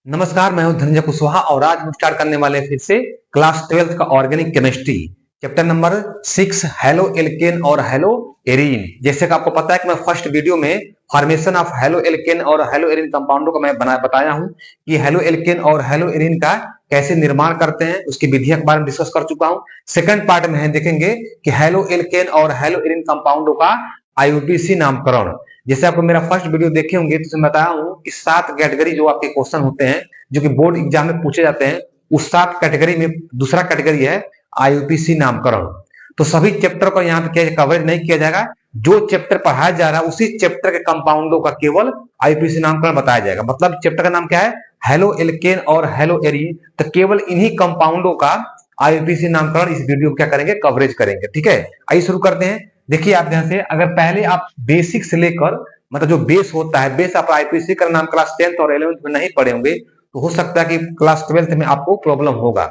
नमस्कार, मैं हूं धनंजय कुशवाहा और आज हम स्टार्ट करने वाले हैं फिर से क्लास 12th का organic chemistry chapter number 6 halo alkane और हेलो एरीन। जैसे कि आपको पता है कि मैं फर्स्ट वीडियो में फॉर्मेशन ऑफ हेलो एल्केन और हेलो एरीन कंपाउंडों का मैं बताया हूं कि हेलो एल्केन और हेलो एरीन का कैसे निर्माण करते हैं, उसकी विधियों के बारे में डिस्कस कर चुका हूं। सेकंड पार्ट में हम देखेंगे कि हेलो एल्केन और हेलो एरीन कंपाउंडों का आईयूपीएसी नामकरण। जैसे आपको मेरा फर्स्ट वीडियो देखे होंगे तो मैं बताया हूं कि 7 कैटेगरी जो आपके क्वेश्चन होते हैं जो कि बोर्ड एग्जाम में पूछे जाते हैं, उस 7 कैटेगरी में दूसरा कैटेगरी है आईयूपीसी नामकरण। तो सभी चैप्टर को यहाँ पे कवरेज नहीं किया जाएगा, जो चैप्टर पढ़ाया जा रहा है उसी चैप्टर के कंपाउंडों का केवल आईयूपीसी नामकरण बताया जाएगा। मतलब चैप्टर का नाम क्या है, हेलो एल्केन और हेलो एरीन, तो केवल इन्हीं कंपाउंडों का आईयूपीसी नामकरण इस वीडियो में क्या करेंगे, कवरेज करेंगे। ठीक है, आइए शुरू करते हैं। देखिए आप ध्यान से, अगर पहले आप बेसिक से लेकर मतलब जो बेस होता है, बेस आप आईपीसी का नाम क्लास 10th और 11th में नहीं पढ़े होंगे तो हो सकता है कि क्लास 12th में आपको प्रॉब्लम होगा।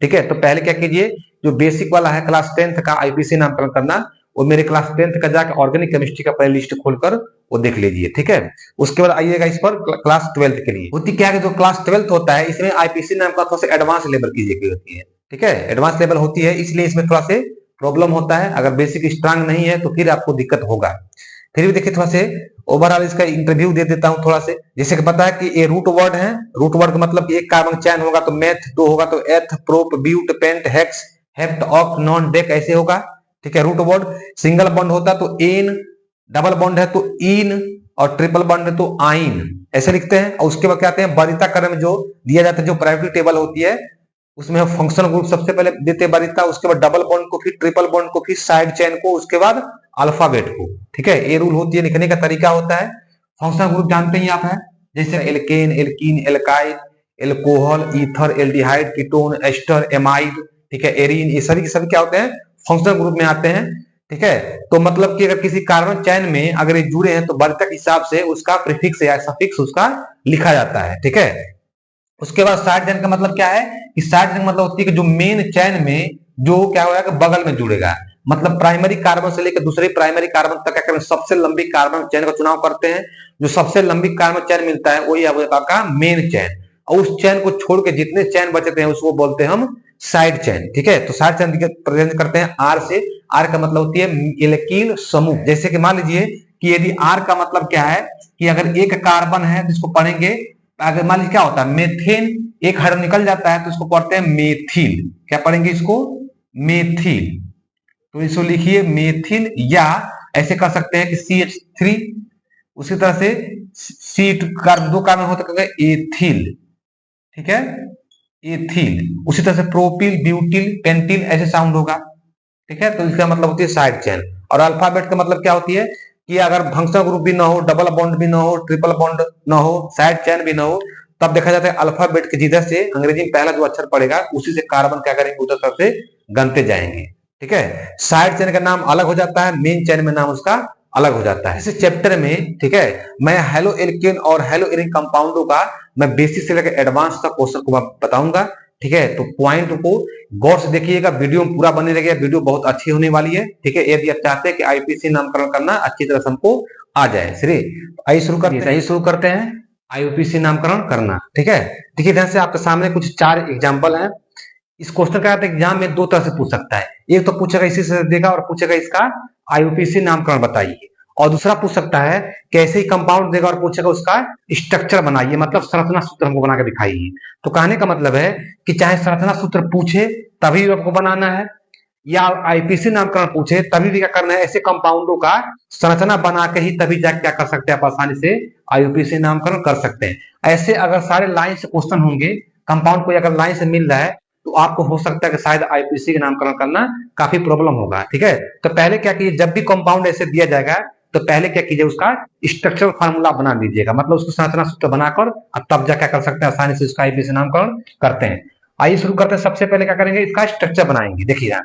ठीक है, तो पहले क्या कीजिए, जो बेसिक वाला है क्लास 10th का आईपीसी नामकरण करना, वो मेरे क्लास 10th का जाकर ऑर्गेनिक केमिस्ट्री का प्ले लिस्ट खोलकर वो देख लीजिए। ठीक है, उसके बाद आइएगा इस पर क्लास 12th के लिए। होती क्या है, जो क्लास 12th होता है इसमें आईपीसी नाम का थोड़ा सा एडवांस लेवल की जगह होती है। ठीक है, एडवांस लेवल होती है, इसलिए इसमें थोड़ा से प्रॉब्लम होता है। अगर बेसिक स्ट्रांग नहीं है तो फिर आपको दिक्कत होगा। फिर भी देखिए थोड़ा से ओवरऑल इसका इंटरव्यू दे देता हूं थोड़ा से। जैसे कि पता है कि ये रूट वर्ड है, रूट वर्ड का मतलब एक कार्बन चैन होगा तो मेथ, दो होगा तो eth, prop, but, pent, hex, hept, oct, non, dec ऐसे होगा। ठीक है, रूट वर्ड सिंगल बॉन्ड होता तो एन, डबल बॉन्ड है तो इन, और ट्रिपल बॉन्ड है तो आइन, ऐसे लिखते हैं। और उसके बाद क्या आते हैं, बारीता क्रम जो दिया जाता है, जो प्रायोरिटी टेबल होती है उसमें हम फंक्शनल ग्रुप सबसे पहले देते हैं बारीता, उसके बाद डबल बॉन्ड को, फिर ट्रिपल बॉन्ड को, फिर साइड चेन को, उसके बाद अल्फाबेट को। ठीक है, ये रूल होती है, लिखने का तरीका होता है। फंक्शनल ग्रुप जानते ही आप है, जैसे alkane, alkene, alkyl, alcohol, ether, aldehyde, ketone, ester, amide. ठीक है, एरीन, ये सभी के सभी क्या होते हैं, फंक्शनल ग्रुप में आते हैं। ठीक है, तो मतलब कि अगर किसी कार्बन चैन में अगर ये जुड़े हैं तो बारीता के हिसाब से उसका प्रीफिक्स या सफिक्स उसका लिखा जाता है। ठीक है, उसके बाद साइड चेन का मतलब क्या है कि साइड चेन मतलब होती है कि जो मेन चैन में जो क्या होगा कि बगल में जुड़ेगा। मतलब प्राइमरी कार्बन से लेकर दूसरे प्राइमरी कार्बन तक क्या करें, सबसे लंबी कार्बन चैन का चुनाव करते हैं। जो सबसे लंबी कार्बन चैन मिलता है वही आपका मेन चैन, और उस चैन को छोड़ के जितने चैन बचते हैं उसको बोलते हैं हम साइड चैन। ठीक है, तो साइड चैन प्रेजेंट करते हैं आर से। आर का मतलब होती है एल्कील समूह। जैसे कि मान लीजिए कि यदि आर का मतलब क्या है कि अगर एक कार्बन है तो इसको पढ़ेंगे, अगर मान लीजिए क्या होता है मेथेन, एक हाइड्रोजन निकल जाता है तो इसको पढ़ते हैं मेथिल। क्या पढ़ेंगे इसको, मेथिल। तो इसको लिखिए मेथिल, या ऐसे कर सकते हैं कि CH3। उसी तरह से C दो कार्बन होता है एथिल। ठीक है, एथिल। उसी तरह से प्रोपिल, ब्यूटिल, पेंटिल ऐसे साउंड होगा। ठीक है, तो इसका मतलब होती है साइड चेन। और अल्फाबेट का मतलब क्या होती है कि अगर फंक्शनल ग्रुप भी ना हो, डबल बॉन्ड भी ना हो, ट्रिपल बॉन्ड ना हो, साइड चेन भी ना हो, तब देखा जाता है अल्फाबेट के जिधर से अंग्रेजी में पहला जो अक्षर पड़ेगा उसी से कार्बन क्या करेंगे, उधर तरफ से गनते जाएंगे। ठीक है, साइड चेन का नाम अलग हो जाता है, मेन चेन में नाम उसका अलग हो जाता है। इस चैप्टर में ठीक है, मैं हेलो एल्केन और हेलो एरीन कंपाउंडों का मैं बेसिक से लेकर एडवांस तक क्वेश्चन को बताऊंगा। ठीक है, तो पॉइंट को गौर से देखिएगा, वीडियो में पूरा बने रहिएगा, वीडियो बहुत अच्छी होने वाली है। ठीक है, यदि आप चाहते हैं कि आईपीसी नामकरण करना अच्छी तरह से हमको आ जाए। श्री आइए शुरू करते हैं आईपीसी नामकरण करना। ठीक है, देखिए ध्यान से, आपके सामने कुछ 4 एग्जाम्पल है। इस क्वेश्चन का एग्जाम में 2 तरह से पूछ सकता है, एक तो पूछेगा इसी से देगा और पूछेगा इसका आईयूपीसी नामकरण बताइए, और दूसरा पूछ सकता है कैसे ही कंपाउंड देगा और पूछेगा उसका स्ट्रक्चर बनाइए, मतलब संरचना सूत्र हमको बना के दिखाइए। तो कहने का मतलब है कि चाहे संरचना सूत्र पूछे तभी आपको बनाना है, या आईपीसी नामकरण पूछे तभी भी क्या करना है, ऐसे कंपाउंडों का संरचना बना के ही तभी जाके क्या कर सकते हैं, आप आसानी से आईयूपीसी नामकरण कर सकते हैं। ऐसे अगर सारे लाइन से क्वेश्चन होंगे, कंपाउंड को अगर लाइन से मिल रहा है तो आपको हो सकता है कि शायद आईपीसी का नामकरण करना काफी प्रॉब्लम होगा। ठीक है, तो पहले क्या कीजिए, जब भी कंपाउंड ऐसे दिया जाएगा तो पहले क्या कीजिए, उसका स्ट्रक्चरल फार्मूला बना लीजिएगा, मतलब उसको संरचना सूत्र बनाकर तब जा क्या कर सकते हैं, आसानी से उसका आईपीसी नामकरण करते हैं। आइए शुरू करते हैं। सबसे पहले क्या करेंगे, इसका स्ट्रक्चर बनाएंगे। देखिए यहाँ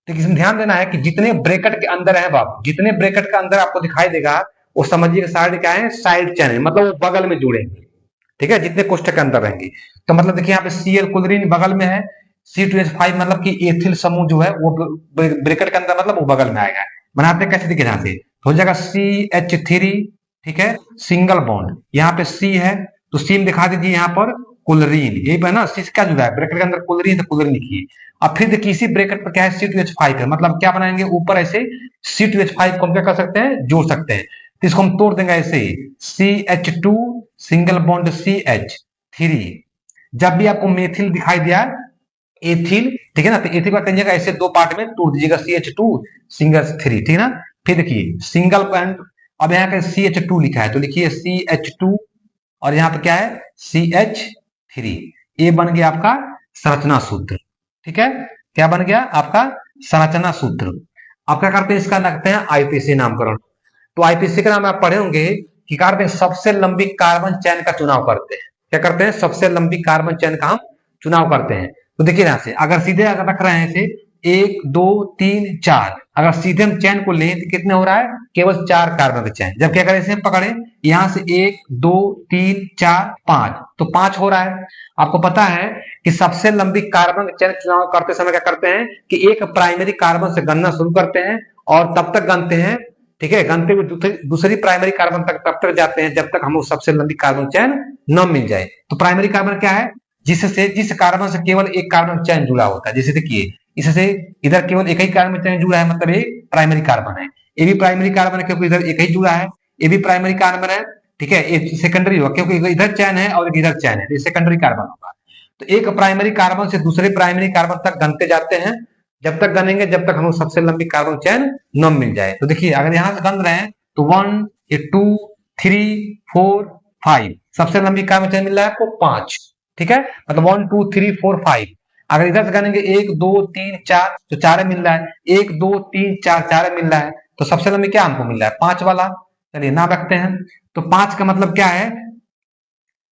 तो इसमें ध्यान देना है कि जितने ब्रैकेट के अंदर है बाबू, जितने ब्रैकेट के अंदर आपको दिखाई देगा वो समझिए साइड क्या है, साइड चैन है, मतलब वो बगल में जुड़ेंगे। ठीक है, जितने कोष्ठक के अंदर रहेंगे। तो मतलब देखिए यहाँ पे Cl क्लोरीन बगल में है, C2H5 मतलब कि एथिल समूह जो है वो ब्रैकेट के अंदर, मतलब वो बगल में आएगा। बनाते कैसे, देखिए ध्यान से, हो जाएगा CH3। ठीक है, सिंगल बॉन्ड, यहाँ पे C है तो सी में दिखा दीजिए यहाँ पर क्लोरीन, यही पर ना, सी से क्या जुड़ा है, ब्रैकेट के अंदर क्लोरीन, तो क्लोरीन लिखिए। अब फिर देखिए इसी ब्रैकेट पर क्या है, C2H5 है, मतलब क्या बनाएंगे, ऊपर ऐसे C2H5 को हम क्या कर सकते हैं, जोड़ सकते हैं। तो इसको हम तोड़ देंगे ऐसे, CH2 सिंगल बॉन्ड CH3। जब भी आपको मेथिल दिखाई दिया, एथिल, ठीक है ना, तो एथिल का करिएगा ऐसे दो पार्ट में तोड़ दीजिएगा, CH2 सिंगल 3, ठीक है ना। फिर देखिए सिंगल बॉन्ड, अब यहाँ पे CH2 लिखा है तो लिखिए CH2, और यहाँ पे क्या है CH3। ये बन गया आपका संरचना सूत्र, ठीक है, क्या बन गया आपका संरचना सूत्र। आप क्या करते हैं, इसका लगते हैं आईपीसी नामकरण। तो आईपीसी का नाम आप पढ़े होंगे कि करते हैं सबसे लंबी कार्बन चैन का चुनाव करते हैं। क्या करते हैं, सबसे लंबी कार्बन चैन का हम चुनाव करते हैं। तो देखिए यहां से अगर सीधे अगर रख रहे हैं इसे 1 2 3 4, अगर सीधे हम चैन को लें तो कितने हो रहा है, केवल 4 कार्बन का चैन। जब क्या करें, इसे पकड़े यहां से 1 2 3 4 5, तो 5 हो रहा है। आपको पता है कि सबसे लंबी कार्बन चैन चुनाव करते समय क्या करते हैं कि एक प्राइमरी कार्बन से गणना शुरू करते हैं और तब तक गनते हैं, ठीक है, गनते हुए दूसरी प्राइमरी कार्बन तक तब तक जाते हैं जब तक हमको सबसे लंबी कार्बन चैन न मिल जाए। तो प्राइमरी कार्बन क्या है, जिससे जिस कार्बन से केवल एक कार्बन चैन जुड़ा होता है। जैसे देखिए इससे इधर केवल एक ही कार्बन चैन जुड़ा है, मतलब ये प्राइमरी कार्बन है। ये भी प्राइमरी कार्बन है क्योंकि इधर एक ही जुड़ा है। ये भी प्राइमरी कार्बन है, ठीक है, ये सेकेंडरी होगा क्योंकि इधर चैन है और इधर चैन है, तो ये सेकेंडरी कार्बन होगा। तो एक प्राइमरी कार्बन से दूसरे प्राइमरी कार्बन तक गनते जाते हैं, जब तक गनेंगे जब तक हमको सबसे लंबी कार्बन चैन न मिल जाए। तो देखिए अगर यहां से गन रहे हैं तो 1 2 3 4 5, सबसे लंबी कार्बन चैन मिल रहा है आपको 5, ठीक है, मतलब 1 2 3 4 5। अगर इधर से गनेंगे 1 2 3 4, तो 4 मिल रहा है, 1 2 3 4 4 मिल रहा है, तो सबसे लंबी क्या हमको मिल रहा है, 5 वाला। चलिए नाम रखते हैं। तो 5 का मतलब क्या है,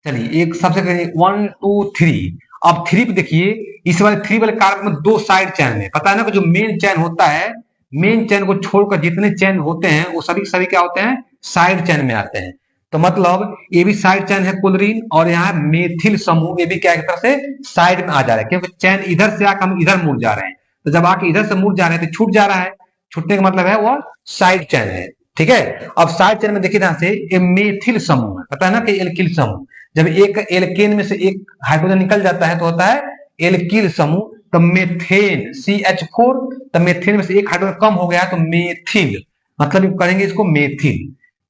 चलिए एक सबसे 1 2 3। अब 3 पे देखिए, इस वाले 3 वाले कार्बन में दो साइड चैन है, पता है ना कि जो मेन चैन होता है, मेन चैन को छोड़कर जितने चैन होते हैं वो सभी सभी क्या होते हैं, साइड चैन में आते हैं। तो मतलब ये भी साइड चैन है क्लोरीन, और यहाँ मेथिल समूह ये भी क्या एक तरह से साइड में आ जा रहा है, क्योंकि चैन इधर से आकर हम इधर मुड़ जा रहे हैं। तो जब आके इधर से मुड़ जा रहे हैं तो छूट जा रहा है, छूटने का मतलब है वो साइड चैन है, ठीक है। अब साइड चैन में देखिए यहां से ये मेथिल समूह है, पता है ना कि एल्किल समूह। जब एक एल्केन में से एक हाइड्रोजन निकल जाता है तो होता है एल्किल समूह। तो मेथेन CH4, तो मेथेन में से एक हाइड्रोजन कम हो गया तो मेथिल, मतलब करेंगे इसको मेथिल,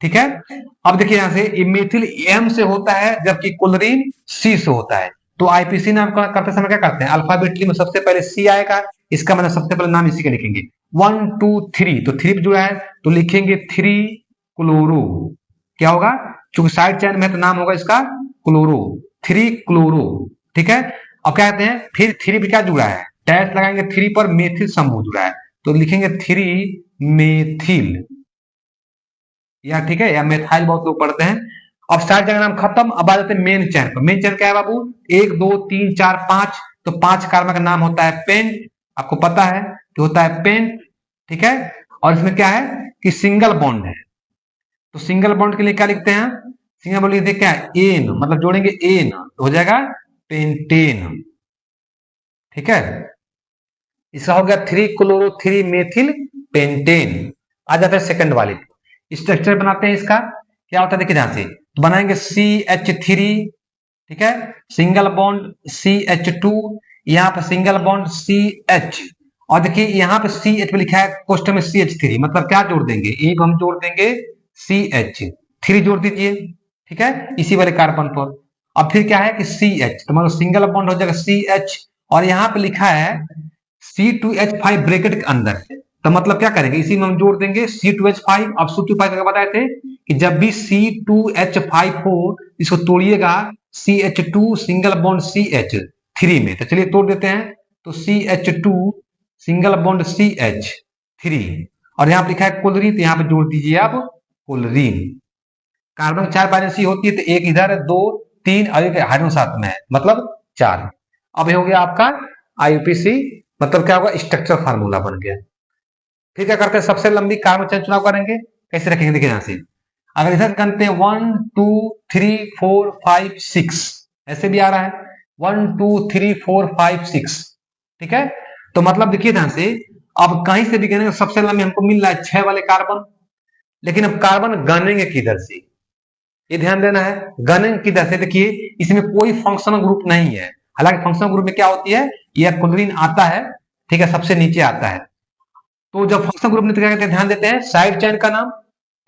ठीक है। अब देखिए यहां से मेथिल M से होता है जबकि क्लोरीन C से होता है। तो आईपीसी नाम करते समय क्या करते हैं, अल्फाबेटली में सबसे पहले C आएगा, इसका मतलब सबसे पहले नाम इसी का लिखेंगे। 1 2 3, तो 3 पे जुड़ा है तो लिखेंगे 3 क्लोरो, क्या होगा, चूंकि साइड चैन में तो नाम होगा इसका क्लोरो, 3 क्लोरो, ठीक है। अब क्या कहते हैं, फिर 3 पे क्या जुड़ा है, डैश लगाएंगे, 3 पर मेथिल समूह जुड़ा है तो लिखेंगे 3 मेथिल, या ठीक है, या मेथाइल बहुत लोग पढ़ते हैं। अब साइड चैन का नाम खत्म, अब आ जाते हैं मेन चैन पर। मेन चैन क्या है बाबू, 1 2 3 4 5, तो 5 कार्बन का नाम होता है पेंट, आपको पता है कि होता है पेंट, ठीक है। और इसमें क्या है कि सिंगल बॉन्ड है, तो सिंगल बॉन्ड के लिए क्या लिखते हैं, सिंगल बॉन्ड लिखते हैं क्या, एन, मतलब जोड़ेंगे एन तो हो जाएगा पेंटेन, ठीक है। इसका हो गया 3 क्लोरो 3 मेथिल पेंटेन। आ जाता है सेकंड वाले, स्ट्रक्चर बनाते हैं इसका, क्या होता है देखिए ध्यान से, तो बनाएंगे CH3, ठीक है, सिंगल बॉन्ड CH2, यहाँ पर सिंगल बॉन्ड CH, और देखिए यहाँ पे CH पे लिखा है क्वेश्चन में CH3, मतलब क्या जोड़ देंगे, एक हम जोड़ देंगे CH3 जोड़ दीजिए, ठीक है, इसी वाले कार्बन पर। अब फिर क्या है कि CH, तो मतलब सिंगल बॉन्ड हो जाएगा CH, और यहाँ पे लिखा है C2H5 ब्रैकेट के अंदर है, तो मतलब क्या करेंगे, इसी में हम जोड़ देंगे C2H5। अब C2H5 का बताए थे कि जब भी C2H5 हो इसको तोड़िएगा CH2 सिंगल बॉन्ड CH3 में, तो चलिए तोड़ देते हैं। तो CH2 सिंगल बॉन्ड CH3, और यहाँ पे लिखा है क्लोरीन, तो यहाँ पे जोड़ दीजिए आप क्लोरीन। कार्बन 4 वैलेंसी होती है, तो एक इधर 2 3 और एक हाइड्रोजन साथ में है, मतलब 4। अब ये हो गया आपका आईपीसी, मतलब क्या होगा, स्ट्रक्चर फार्मूला बन गया। फिर क्या करते हैं, सबसे लंबी कार्बन चैन चुनाव करेंगे, कैसे रखेंगे देखिए यहां से, अगर इधर गनते हैं 1 2 3 4 5 6, ऐसे भी आ रहा है 1 2 3 4 5 6, ठीक है। तो मतलब देखिए ध्यान से, अब कहीं से भी गनेंगे सबसे लंबी हमको मिल रहा है 6 वाले कार्बन, लेकिन अब कार्बन गनेंगे किधर से, ये ध्यान देना है। गणन किधर से, देखिए इसमें कोई फंक्शनल ग्रुप नहीं है। हालांकि फंक्शनल ग्रुप में क्या होती है, यह क्लोरीन आता है, ठीक है, सबसे नीचे आता है। तो जब फंक्शनल ग्रुप में क्या करते हैं, ध्यान देते हैं साइड चेन का नाम,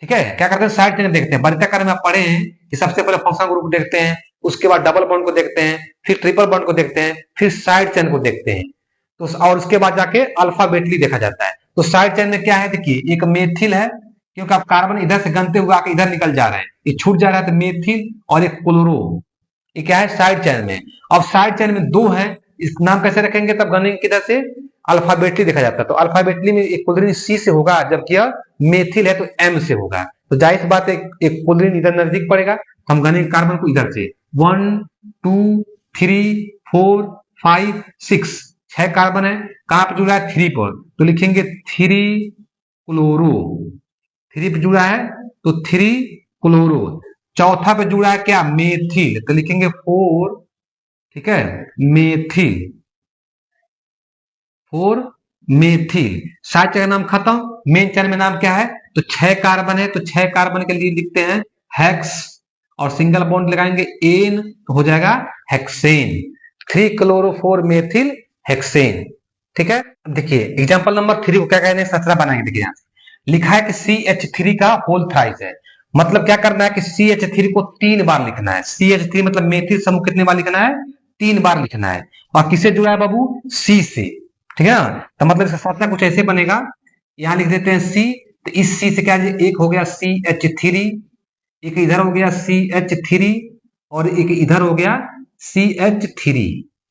ठीक है, क्या करते हैं साइड चेन देखते हैं। वर्गाकार में आप पढ़े हैं कि सबसे पहले फंक्शनल ग्रुप देखते हैं, उसके बाद डबल बॉन्ड को देखते हैं, फिर ट्रिपल बॉन्ड को देखते हैं, फिर साइड चेन को देखते हैं। तो और उसके बाद जाके अल्फाबेटली देखा जाता है। तो साइड चेन में क्या है, देखिए एक मेथिल है, क्योंकि आप कार्बन इधर से गनते हुए आके इधर निकल जा रहे हैं, ये छूट जा रहा है, तो मेथिल और एक क्लोरो, ये क्या है साइड चेन में। अब साइड चेन में दो है, इस नाम कैसे रखेंगे, तब गणेंगे किधर से, अल्फाबेटली देखा जाता है। तो अल्फाबेटली में एक क्लोरीन सी से होगा, जबकि यह मेथिल है तो एम से होगा। तो जाहिर सी बात है एक क्लोरीन इधर नजदीक पड़ेगा, तो हम गणेंगे कार्बन को इधर से 1 2 3 4 5 6, 6 कार्बन है, कहां पे जुड़ा है 3 पर, तो लिखेंगे 3 क्लोरो, 3 पे जुड़ा है तो 3 क्लोरो। चौथा पे जुड़ा है क्या, मेथिल, तो लिखेंगे 4, ठीक है, मेथिल, 4 मेथिल। साइड चेन का नाम खत्म, मेन चेन में नाम क्या है, तो 6 कार्बन है, तो 6 कार्बन के लिए लिखते हैं हेक्स, और सिंगल बॉन्ड लगाएंगे एन, तो हो जाएगा हेक्सेन, 3 क्लोरो 4 मेथिल हेक्सेन, ठीक है। देखिए एग्जांपल नंबर 3 को क्या कहने, सतरा बनाएंगे। देखिए यहाँ लिखा है कि CH3 का होल थ्राइस है, मतलब क्या करना है कि CH3 को 3 बार लिखना है। CH3 मतलब मेथिल समूह कितने बार लिखना है, 3 बार लिखना है। और किससे जुड़ा है बाबू, C से, ठीक है ना। तो मतलब इसका फॉर्मूला कुछ ऐसे बनेगा, यहां लिख देते हैं C, तो इस C से क्या, एक हो गया CH3, एक इधर हो गया CH3, और एक इधर हो गया CH3,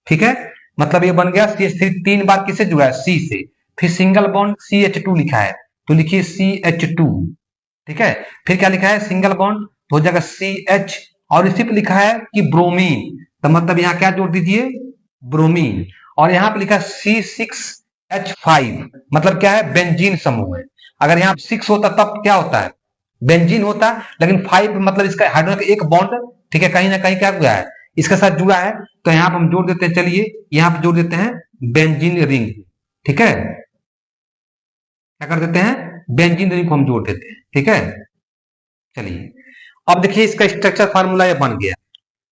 ठीक है। मतलब ये बन गया CH3 3 बार किससे जुड़ा है, C से। फिर सिंगल बॉन्ड CH2 लिखा है, तो लिखिए CH2, ठीक है। फिर क्या लिखा है, सिंगल बॉन्ड, तो हो जाएगा CH, और इसी पे लिखा है कि ब्रोमीन, तो मतलब यहाँ क्या जोड़ दीजिए, ब्रोमीन। और यहाँ पे लिखा है C6H5, मतलब क्या है, बेंजीन समूह है। अगर यहाँ 6 होता तब क्या होता है, बेंजीन होता, लेकिन 5 मतलब इसका हाइड्रोजन का एक बॉन्ड, ठीक है, कहीं ना कहीं क्या हुआ है, इसके साथ जुड़ा है, तो यहाँ पे हम जोड़ देते हैं, चलिए यहाँ पे जोड़ देते हैं बेंजीन रिंग, ठीक है, क्या कर देते हैं, बेंजीन रिंग को हम जोड़ देते हैं, ठीक है। चलिए अब देखिए इसका स्ट्रक्चर फार्मूला ये बन गया।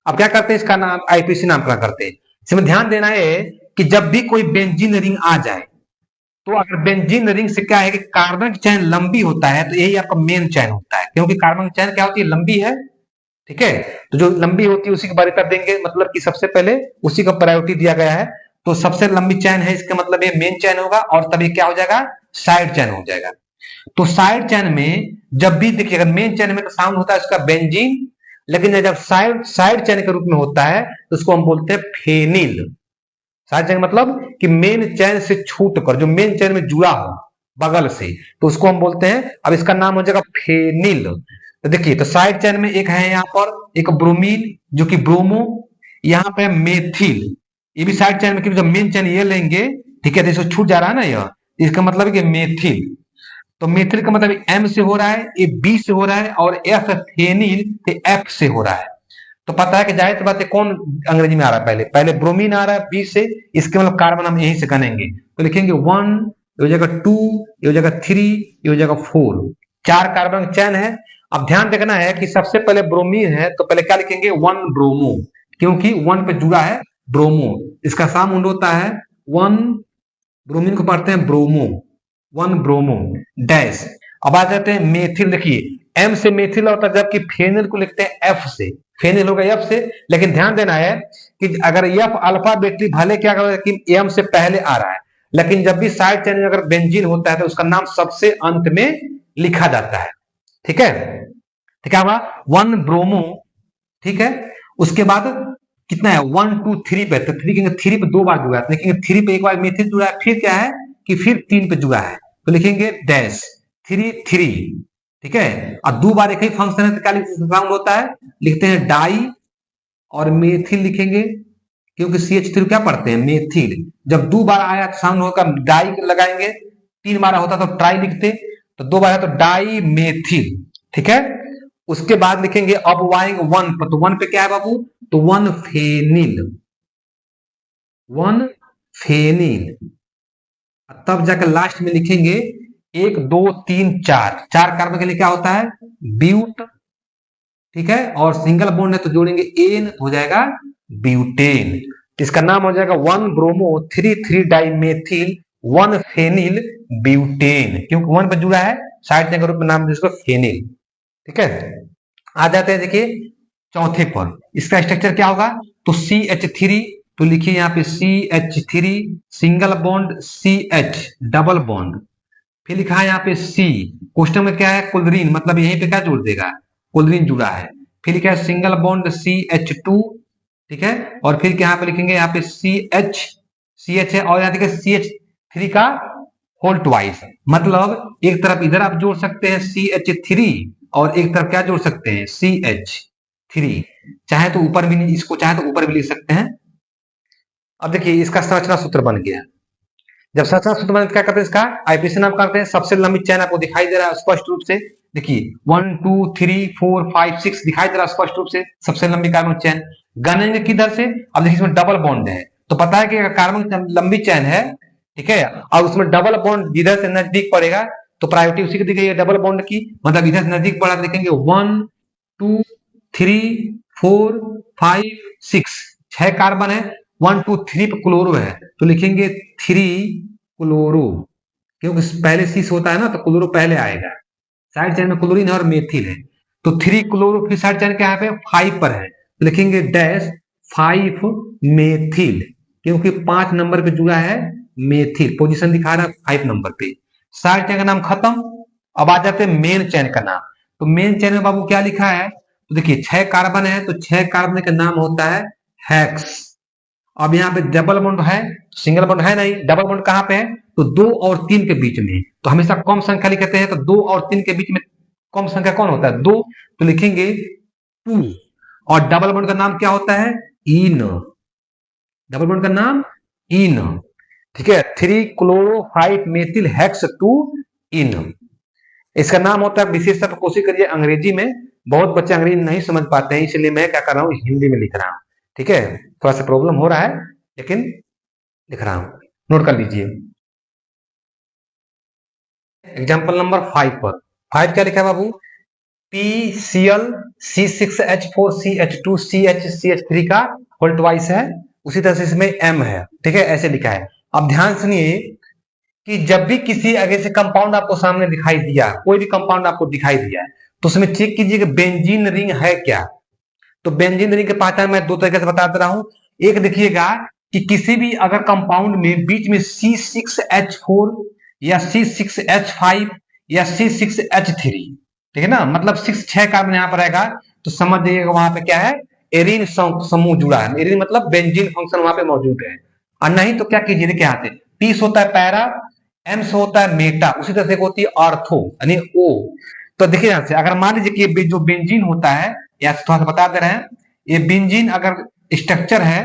अब क्या करते हैं, इसका नाम आईपीसी नामकरण करते हैं। इसमें ध्यान देना है कि जब भी कोई बेंजीन रिंग आ जाए, तो अगर बेंजीन रिंग से क्या है कि कार्बन की चैन लंबी होता है, तो यही आपका मेन चैन होता है, क्योंकि कार्बन की चैन क्या होती है, लंबी है, ठीक है। तो जो लंबी होती है उसी की बारी कर देंगे, मतलब कि सबसे पहले उसी को प्रायोरिटी दिया गया है। तो सबसे लंबी चैन है, इसका मतलब ये मेन चैन होगा, और तभी क्या हो जाएगा, साइड चैन हो जाएगा। तो साइड चैन में जब भी देखिए, अगर मेन चैन में तो साउंड होता है उसका बेंजीन, लेकिन जब साइड साइड चैन के रूप में होता है तो उसको हम बोलते हैं फेनिल। साइड चैन मतलब कि मेन चैन से छूट कर, जो मेन चैन में जुड़ा हो बगल से, तो उसको हम बोलते हैं, अब इसका नाम हो जाएगा फेनिल। तो देखिए, तो साइड चैन में एक है यहाँ पर एक ब्रोमीन जो कि ब्रोमो, यहाँ पे मेथिल, ये भी साइड चैन में, जब मेन चैन ये लेंगे, ठीक है, तो इसको छूट जा रहा है ना यह, इसका मतलब है कि मेथिल। तो मेथिल का मतलब एम से हो रहा है, ये बी से हो रहा है, और एफ फेनिल एफ से हो रहा है। तो पता है कि जाहिर सी बात है कौन अंग्रेजी में आ रहा है, पहले पहले ब्रोमीन आ रहा है बी से, इसके मतलब कार्बन हम यहीं से गनेंगे, तो लिखेंगे 1, ये हो जाएगा 2, ये हो जाएगा 3, ये हो जाएगा 4, 4 कार्बन चैन है। अब ध्यान देखना है कि सबसे पहले ब्रोमीन है, तो पहले क्या लिखेंगे, 1 ब्रोमो, क्योंकि 1 पे जुड़ा है ब्रोमो, इसका सामूंड होता है 1, ब्रोमीन को पढ़ते हैं ब्रोमो, 1 ब्रोमो डैश। अब आ जाते हैं मेथिल, देखिए एम से मेथिल होता है, जबकि फेनिल को लिखते हैं एफ से, फेनिल होगा एफ से। लेकिन ध्यान देना है कि अगर एफ अल्फाबेटली भले क्या कि एम से पहले आ रहा है, लेकिन जब भी साइड चेन में अगर बेंजीन होता है तो उसका नाम सबसे अंत में लिखा जाता है, ठीक है। तो क्या हुआ, 1 ब्रोमो, ठीक है। उसके बाद कितना है, 1 2 3 पे, तो 3 पे 2 बार जुड़ा है, लिखेंगे 3 पे एक बार मेथिल जुड़ा है, फिर क्या है कि फिर 3 पे जुड़ा है, तो लिखेंगे डैश 3 3, ठीक है। और 2 बार एक ही फंक्शन है तो क्या साउंड होता है, लिखते हैं डाई, और मेथिल लिखेंगे, क्योंकि CH3 क्या पढ़ते हैं, मेथिल। जब 2 बार आया साउंड होगा डाई लगाएंगे, 3 बार होता तो ट्राई लिखते, तो 2 बार है तो डाई मेथिल, ठीक है। उसके बाद लिखेंगे, अब आएंगे 1 पर, तो 1 पे क्या है बाबू, तो 1 फेनिल, 1 फेनिल। तब जाकर लास्ट में लिखेंगे 1 2 3 4, 4 कार्बन के लिए क्या होता है, ब्यूट, ठीक है, और सिंगल बॉन्ड है तो जोड़ेंगे एन, हो जाएगा ब्यूटेन। इसका नाम हो जाएगा 1 ब्रोमो 3 डाइमेथिल 1 फेनिल ब्यूटेन, क्योंकि 1 पर जुड़ा है, साइड चेन के रूप में नाम जिसको फेनिल। ठीक है, आ जाते हैं देखिए चौथे पर। इसका स्ट्रक्चर क्या होगा, तो CH3, तो लिखिए यहाँ पे CH3 single bond CH double bond, फिर लिखा है यहाँ पे C, क्वेश्चन में क्या है क्लोरीन, मतलब यहीं पे क्या जोड़ देगा, क्लोरीन जुड़ा है। फिर लिखा है सिंगल बॉन्ड CH2, ठीक है, और फिर यहाँ पे लिखेंगे यहाँ पे CH है, और यहाँ देखिए CH3 का होल ट्वाइस, मतलब एक तरफ इधर आप जोड़ सकते हैं CH3 और एक तरफ क्या जोड़ सकते हैं CH3, चाहे तो ऊपर भी, इसको चाहे तो ऊपर भी लिख सकते हैं। अब देखिए इसका संरचना सूत्र बन गया। जब संरचना सूत्र बने तो क्या करते हैं, इसका आईपीसी नाम करते हैं। सबसे लंबी चैन आपको दिखाई दे रहा है स्पष्ट रूप से, देखिए 1 2 3 4 5 6 दिखाई दे रहा है स्पष्ट रूप से, सबसे लंबी कार्बन चैन। गनेंगे किधर से, अब देखिए इसमें डबल बॉन्ड है, तो पता है कि कार्बन लंबी चैन है, ठीक है, और उसमें डबल बॉन्ड जिधर से नजदीक पड़ेगा तो प्रायोरिटी उसी को दी गई है डबल बॉन्ड की, मतलब इधर से नजदीक पड़ा देखेंगे 1 2 3 4 5 6, 6 कार्बन है, 1 2 3 पे क्लोरो है तो लिखेंगे 3 क्लोरो, क्योंकि पहले सीस होता है ना तो क्लोरो पहले आएगा। साइड चेन में क्लोरीन है और मेथिल है, तो 3 क्लोरो, फिर साइड चेन क्या है 5 पर है तो लिखेंगे डैश 5 मेथिल, क्योंकि 5 नंबर पे जुड़ा है मेथिल, पोजीशन दिखा रहा है 5 नंबर पे। साइड चेन का नाम खत्म। अब आ जाते हैं मेन चेन का नाम। तो मेन चेन में बाबू क्या लिखा है, तो देखिए 6 कार्बन है तो 6 कार्बन का नाम होता है हेक्स। अब यहाँ पे डबल बॉन्ड है, सिंगल बॉन्ड है नहीं, डबल बॉन्ड कहाँ पे है, तो 2 और 3 के बीच में, तो हमेशा कम संख्या लिखते हैं, तो 2 और 3 के बीच में कम संख्या कौन होता है 2, तो लिखेंगे 2। और डबल बॉन्ड का नाम क्या होता है इन, डबल बॉन्ड का नाम इन, ठीक है, 3 क्लोरो 5 मेथिल हेक्स 2 इन। इसका नाम होता है, विशेषता पर कोशिश करिए अंग्रेजी में, बहुत बच्चे अंग्रेजी नहीं समझ पाते हैं, इसलिए मैं क्या कर रहा हूँ हिंदी में लिख रहा हूँ, ठीक है, थोड़ा सा प्रॉब्लम हो रहा है लेकिन लिख रहा हूं, नोट कर लीजिए। एग्जाम्पल नंबर 5 पर, 5 क्या लिखा है बाबू, PCl C6H4CH2CH3 का होल ट्वाइस है, उसी तरह से इसमें M है, ठीक है, ऐसे लिखा है। अब ध्यान सुनिए कि जब भी किसी आगे से कंपाउंड आपको सामने दिखाई दिया, कोई भी कंपाउंड आपको दिखाई दिया तो उसमें चेक कीजिए कि बेंजीन रिंग है क्या। तो बेंजीन रिंग की पहचान मैं दो तरीके से बता दे रहा हूं। एक देखिएगा कि किसी भी अगर कंपाउंड में बीच में C6H4 या C6H5 या C6H3, ठीक है ना, मतलब 6 कार्बन यहां पर आएगा तो समझ जाइएगा वहां पे क्या है एरीन समूह जुड़ा है, एरीन मतलब बेंजीन फंक्शन वहां पे मौजूद है। और नहीं तो क्या कीजिए, देखिए यहाँ पे पी से होता है पैरा, एम से होता है मेटा, उसी तरह से होती है आर्थो यानी ओ। तो देखिए यहां से अगर मान लीजिए कि जो बेंजीन होता है, या थोड़ा सा बता दे रहे हैं, ये बेंजीन अगर स्ट्रक्चर है,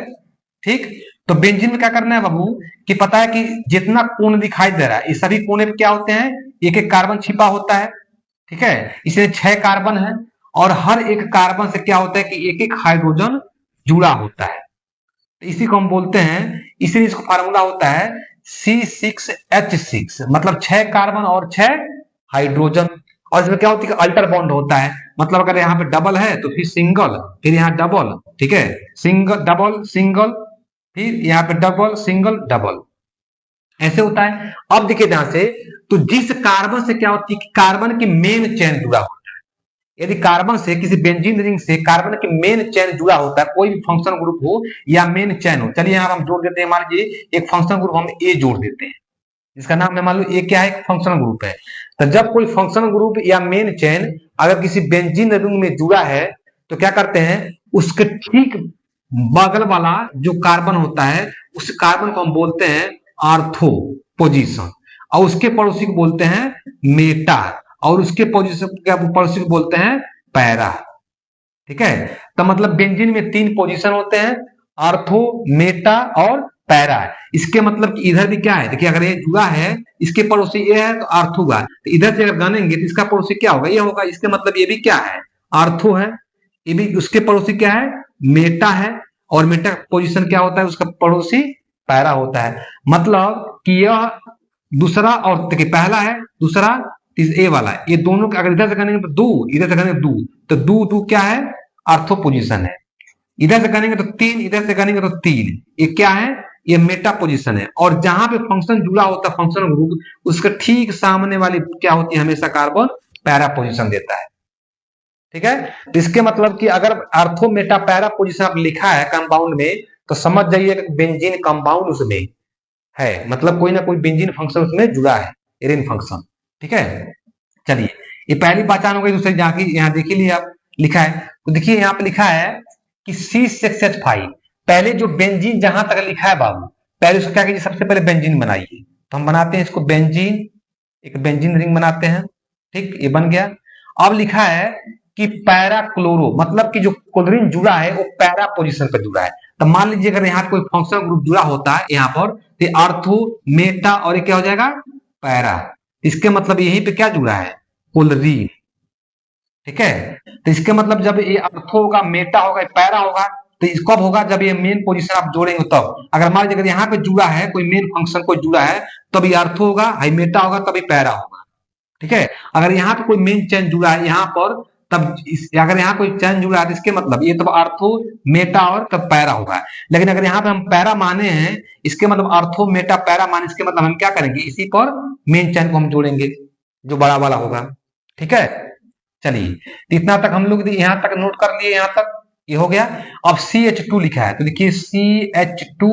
ठीक, तो बेंजीन में क्या करना है बाबू कि पता है कि जितना कोण दिखाई दे रहा है ये सभी कोने पे क्या होते हैं, एक एक कार्बन छिपा होता है, ठीक है, इसमें 6 कार्बन है और हर एक कार्बन से क्या होता है कि एक एक हाइड्रोजन जुड़ा होता है, तो इसी को हम बोलते हैं, इसीलिए इसका फार्मूला होता है C6H6, मतलब 6 कार्बन और 6 हाइड्रोजन। और इसमें क्या होती है अल्टर बॉन्ड होता है, मतलब अगर यहाँ पे डबल है तो फिर सिंगल, फिर यहाँ डबल, ठीक है, सिंगल डबल सिंगल, फिर यहाँ पे डबल सिंगल डबल, ऐसे होता है। अब देखिए ध्यान से, तो जिस कार्बन से क्या होती है कि कार्बन की मेन चेन जुड़ा होता है, यदि कार्बन से किसी बेंजीन रिंग से कार्बन की मेन चेन जुड़ा होता है, कोई भी फंक्शन ग्रुप हो या मेन चेन हो, चलिए यहाँ हम जोड़ देते हैं, मान लीजिए एक फंक्शन ग्रुप हम ए जोड़ देते हैं, जिसका नाम है मान लो ए क्या है, एक फंक्शन ग्रुप है। तो जब कोई फंक्शन ग्रुप या मेन चेन अगर किसी बेंजीन रिंग में जुड़ा है तो क्या करते हैं, उसके ठीक बगल वाला जो कार्बन होता है उस कार्बन को हम बोलते हैं आर्थो पोजीशन, और उसके पड़ोसी को बोलते हैं मेटा, और उसके पोजीशन क्या पड़ोसी को बोलते हैं पैरा, ठीक है। तो मतलब बेंजीन में 3 पोजीशन होते हैं, आर्थो मेटा और पैरा। इसके मतलब कि इधर भी क्या है, देखिए अगर ये जुड़ा है, इसके पड़ोसी ये है तो आर्थो हुआ, तो इधर से अगर गनेंगे तो इसका पड़ोसी क्या होगा, ये होगा, इसके मतलब ये भी क्या है आर्थो है, ये भी उसके पड़ोसी क्या है मेटा है, और मेटा पोजीशन क्या होता है उसका पड़ोसी पैरा होता है। मतलब कि यह दूसरा, और देखिए पहला है दूसरा ए वाला, ये दोनों का अगर इधर से करेंगे तो दो, इधर से करेंगे दो, तो दो दो क्या है, आर्थो पोजीशन है। इधर से करेंगे तो तीन, इधर से करेंगे तो तीन, ये क्या है, ये मेटा पोजीशन है। और जहां पे फंक्शन जुड़ा होता है, फंक्शन ग्रुप, उसके ठीक सामने वाली क्या होती है, हमेशा कार्बन पैरा पोजीशन देता है। ठीक है, तो इसके मतलब कि अगर आर्थो मेटा पैरा पोजीशन आप लिखा है कंपाउंड में, तो समझ जाइए कि बेंजीन कंपाउंड उसमें है, मतलब कोई ना कोई बेंजीन फंक्शन उसमें जुड़ा है, एरिन फंक्शन। ठीक है, चलिए, ये पहली पहचान हो गई। दूसरी जाके यहाँ देखिए लिए आप लिखा है, तो देखिए यहाँ पे लिखा है कि C6H5, पहले जो बेंजीन जहां तक लिखा है बाबू, पहले उसको क्या कीजिए, सबसे पहले बेंजीन बनाइए। तो हम बनाते हैं इसको बेंजीन, एक बेंजीन रिंग बनाते हैं। ठीक, ये बन गया। अब लिखा है कि पैरा क्लोरो, मतलब कि जो क्लोरीन जुड़ा है वो पैरा पोजीशन पर जुड़ा है। तो मान लीजिए अगर यहाँ कोई फंक्शनल ग्रुप जुड़ा होता है यहाँ पर, तो आर्थो मेटा और ये क्या हो जाएगा, पैरा। इसके मतलब यहीं पे क्या जुड़ा है, क्लोरीन। ठीक है, तो इसके मतलब जब ये आर्थो होगा, मेटा होगा, पैरा होगा, तो कब होगा, जब ये मेन पोजीशन आप जोड़ेंगे तब। अगर मान लीजिए अगर यहाँ पे जुड़ा है कोई मेन फंक्शन, कोई जुड़ा है, तब ये आर्थो होगा, हाई मेटा होगा, तभी पैरा होगा। ठीक है, अगर यहाँ पे कोई मेन चेन जुड़ा है यहाँ पर, तब अगर यहाँ कोई चेन जुड़ा है तो इसके मतलब ये तब आर्थो मेटा और तब पैरा होगा। लेकिन अगर यहाँ पे हम पैरा माने हैं, इसके मतलब आर्थो मेटा पैरा माने, इसके मतलब हम क्या करेंगे, इसी पर मेन चेन को हम जोड़ेंगे जो बड़ा वाला होगा। ठीक है, चलिए, तो इतना तक हम लोग यहाँ तक नोट कर लिए, यहाँ तक ये हो गया। अब CH2 लिखा है, तो देखिए CH2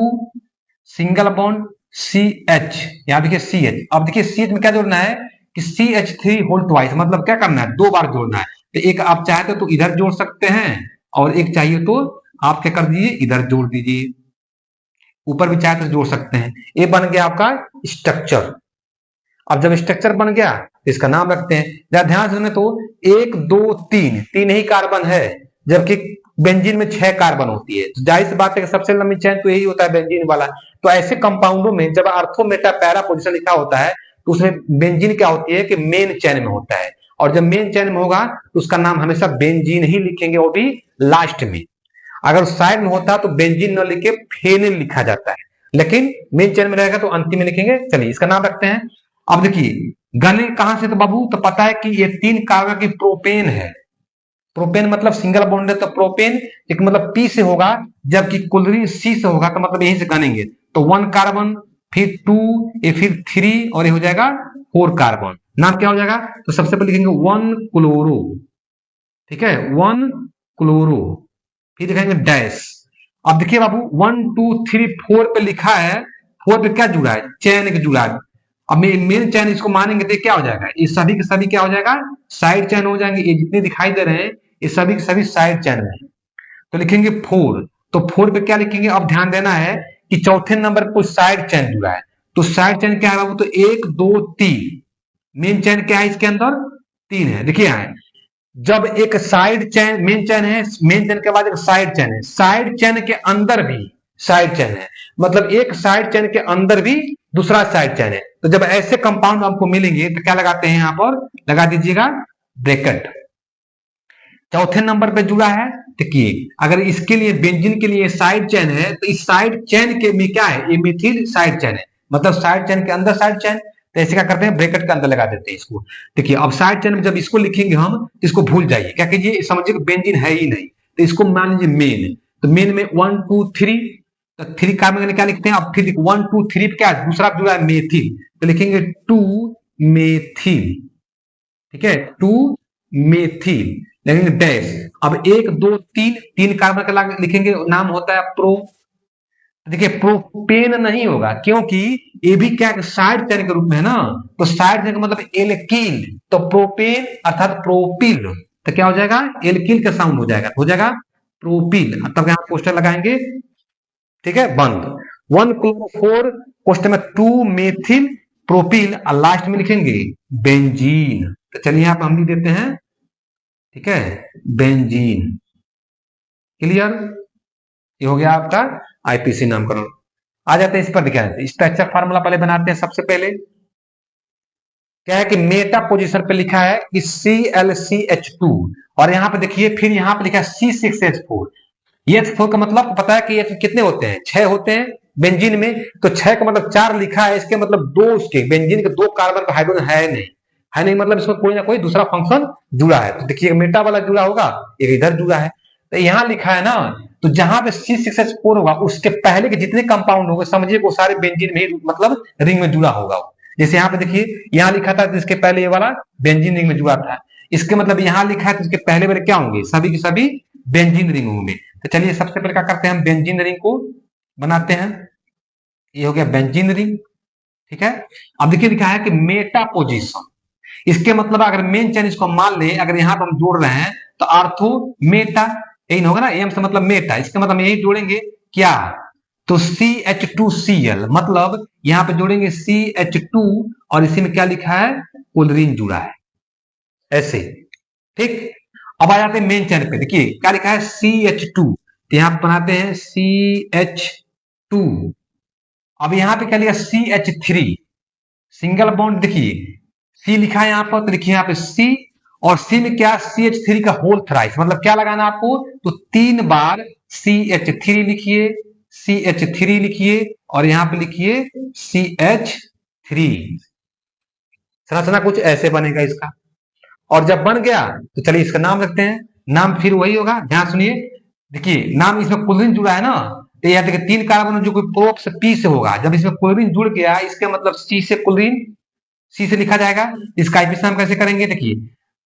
सिंगल बॉन्ड CH, यहाँ देखिए CH। अब देखिए CH में क्या जोड़ना है कि CH3 होल ट्वाइस, मतलब क्या करना है, दो बार जोड़ना है। तो एक आप चाहते तो इधर जोड़ सकते हैं, और एक चाहिए तो आप क्या कर दीजिए, इधर जोड़ दीजिए, ऊपर भी चाहे तो जोड़ सकते हैं। ये बन गया आपका स्ट्रक्चर। अब जब स्ट्रक्चर बन गया तो इसका नाम रखते हैं। जरा ध्यान से सुने तो, एक दो तीन, तीन ही कार्बन है, जबकि बेंजीन में 6 कार्बन होती है। तो जाहिर सी बात है कि सबसे लंबी चेन तो यही होता है, बेंजीन वाला। तो ऐसे कंपाउंडों में जब आर्थो मेटा पैरा पोजीशन लिखा होता है, तो उसमें बेंजीन क्या होती है कि मेन चेन में होता है। और जब मेन चेन में होगा तो उसका नाम हमेशा बेंजीन ही लिखेंगे, वो भी लास्ट में। अगर साइड में होता तो बेंजीन न लिखे फेनिल लिखा जाता है, लेकिन मेन चेन में रहेगा तो अंतिम में लिखेंगे। चलिए, इसका नाम रखते हैं। अब देखिए गने कहां से, तो बाबू तो पता है कि ये 3 कार्बन की प्रोपेन है। प्रोपेन मतलब सिंगल बॉन्ड है, तो प्रोपेन एक मतलब P से होगा, जबकि क्लोरीन C से होगा, तो मतलब यहीं से गनेंगे। तो 1 कार्बन, फिर 2, ये फिर 3, और ये हो जाएगा 4 कार्बन। नाम क्या हो जाएगा, तो सबसे पहले लिखेंगे 1 क्लोरो। ठीक है, 1 क्लोरो, फिर लिखेंगे डैश। अब देखिए बाबू 1 2 3 4 पे लिखा है, 4 पे क्या जुड़ा है, चैन के जुड़ा है। अब मेन चैन इसको मानेंगे तो क्या हो जाएगा, ये सभी के सभी क्या हो जाएगा, साइड चैन हो जाएंगे। ये जितने दिखाई दे रहे हैं ये सभी के सभी साइड चैन में। तो लिखेंगे 4, तो 4 पे क्या लिखेंगे, अब ध्यान देना है कि चौथे नंबर पर कोई साइड चैन जुड़ा है। तो साइड चैन क्या है बाबू, तो 1 2 3। मेन चैन क्या है इसके अंदर, 3 है। देखिए यहाँ जब एक साइड चैन, मेन चैन है, मेन चैन के बाद एक साइड चैन है, साइड चैन के अंदर भी साइड चैन है, मतलब एक साइड चैन के अंदर भी दूसरा साइड चैन है। तो जब ऐसे कंपाउंड आपको मिलेंगे तो क्या लगाते हैं, यहां पर लगा दीजिएगा ब्रैकेट। चौथे नंबर पे जुड़ा है, देखिए अगर इसके लिए बेंजीन के लिए साइड चैन है, तो इस साइड चैन के में क्या है, ये मिथिल साइड चैन है, मतलब साइड चैन के अंदर साइड चैन। तो ऐसे क्या करते हैं, ब्रैकेट के अंदर लगा देते हैं इसको। देखिए अब साइड चैन में जब इसको लिखेंगे हम, तो इसको भूल जाइए, क्या कीजिए, समझिए बेंजीन है ही नहीं, तो इसको मान लीजिए मेन। तो मेन में 1 2 3, तो 3 कार्बन में क्या लिखते हैं, अब फिर 1 2 3 पे क्या दूसरा जुड़ा है, मेथिल, तो लिखेंगे 2 मेथिल। ठीक है, 2 मेथिल, लेकिन डैश। अब 1 2 3, 3 कार्बन का लिखेंगे, नाम होता है प्रो। देखिए प्रोपेन नहीं होगा, क्योंकि ये भी क्या साइड चैन के रूप में है ना, तो साइड चैन का मतलब एल्किल, तो प्रोपेन अर्थात प्रोपिल, तो क्या हो जाएगा, एल्किल का साउंड हो जाएगा, हो जाएगा प्रोपिल। तब यहाँ पोस्टर लगाएंगे। ठीक है, बंद। 1 क्लोरोफोर, पोस्टर में 2 मेथिल प्रोपिल, और लास्ट में लिखेंगे बेंजीन। तो चलिए यहाँ पे हम लिख देते हैं, ठीक है, बेंजीन। क्लियर, ये हो गया आपका आईपीसी नामकरण। आ जाते हैं इस पर, दिखाते हैं स्ट्रक्चर फार्मूला पहले बनाते हैं। सबसे पहले क्या है कि मेटा पोजीशन पे लिखा है कि ClCH2, और यहाँ पे देखिए फिर यहाँ पे लिखा है C6H4। ये H4 का मतलब पता है कि ये कितने होते हैं, 6 होते हैं बेंजीन में। तो 6 का मतलब 4 लिखा है, इसके मतलब 2 उसके बेंजीन के 2 कार्बन का हाइड्रोजन है नहीं, है नहीं, मतलब इसमें कोई ना कोई दूसरा फंक्शन जुड़ा है। तो देखिए मेटा वाला जुड़ा होगा, एक इधर जुड़ा है। तो यहाँ लिखा है ना, तो जहां पे C6H4 होगा उसके पहले के जितने कंपाउंड होंगे समझिए वो सारे बेंजीन में मतलब रिंग में जुड़ा होगा। जैसे यहाँ पे देखिए, यहाँ लिखा था जिसके पहले ये वाला बेंजीन रिंग में जुड़ा था, इसके मतलब यहाँ लिखा है तो इसके पहले वाले क्या होंगे, सभी के सभी बेंजीन रिंग होंगे। तो चलिए सबसे पहले क्या करते हैं, हम बेंजीन रिंग को बनाते हैं। ये हो गया बेंजीन रिंग, ठीक है। अब देखिए लिखा है कि मेटा पोजीशन, इसके मतलब अगर मेन चेन इसको मान ले, अगर यहाँ पर हम जोड़ रहे हैं तो आर्थो मेटा, यही होगा ना, एम से मतलब मेटा, इसका मतलब यही जोड़ेंगे क्या, तो CH2Cl, मतलब यहाँ पे जोड़ेंगे CH2 और इसी में क्या लिखा है, क्लोरीन जुड़ा है, ऐसे, ठीक। अब आ जाते हैं मेन चेन पे, देखिए क्या लिखा है CH2, तो यहाँ बनाते हैं CH2। अब यहाँ पे क्या लिखा CH3, सिंगल बॉन्ड, देखिए C लिखा है यहाँ पर, तो लिखिए यहाँ पे C, और C में क्या CH3 का होल थ्राइस, मतलब क्या लगाना आपको, तो 3 बार CH3 लिखिए, CH3 लिखिए और यहाँ पे लिखिए CH3। संरचना कुछ ऐसे बनेगा इसका। और जब बन गया तो चलिए इसका नाम रखते हैं, नाम फिर वही होगा, ध्यान सुनिए। देखिए नाम इसमें क्लोरीन जुड़ा है ना, तो यहाँ देखिए 3 कार्बन जो कोई प्रोप से P से होगा, जब इसमें क्लोरीन जुड़ गया इसका मतलब C से क्लोरीन, C से लिखा जाएगा। इसका आईपीसी नाम कैसे करेंगे, देखिए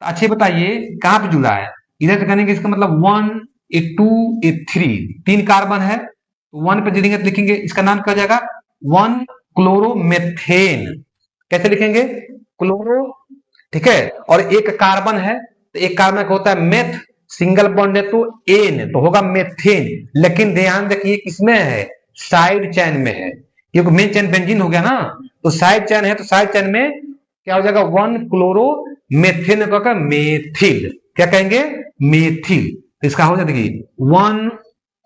अच्छे बताइए कहां पे जुड़ा है, इधर से करेंगे, इसका मतलब 1 A2 A3, 3 कार्बन है, 1 पे जुड़ेंगे तो लिखेंगे इसका नाम क्या हो जाएगा, 1 क्लोरोमेथेन। कैसे लिखेंगे, क्लोरो, ठीक है। और एक कार्बन है तो एक कार्बन का होता है मेथ, सिंगल बॉन्ड है तो एन, तो होगा मेथेन। लेकिन ध्यान रखिए किसमें है, साइड चैन में है, क्योंकि मेन चैन बेंजीन हो गया ना, तो साइड चैन है, तो साइड चैन में क्या हो जाएगा, 1 क्लोरो मेथिन का मेथिल, क्या कहेंगे, मेथिल। तो इसका हो जाएगा देखिए 1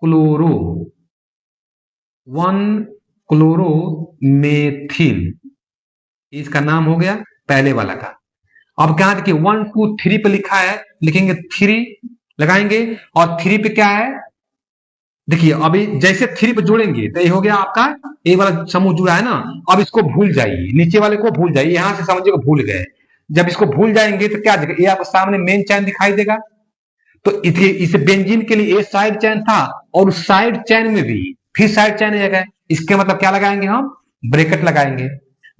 क्लोरो, 1 क्लोरो मेथिल, इसका नाम हो गया पहले वाला का। अब क्या देखिए 1 2 3 पे लिखा है, लिखेंगे 3 लगाएंगे, और 3 पे क्या है, देखिए अभी जैसे 3 पे जोड़ेंगे तो ये हो गया आपका, ये वाला समूह जुड़ा है ना। अब इसको भूल जाइए, नीचे वाले को भूल जाइए, यहां से समझिए को भूल गए। जब इसको भूल जाएंगे तो क्या ये आपको सामने मेन चैन दिखाई देगा। तो इस बेंजीन के लिए ये साइड चैन था, और उस साइड चैन में भी फिर साइड चैन है, इसके मतलब क्या लगाएंगे हम, ब्रेकेट लगाएंगे।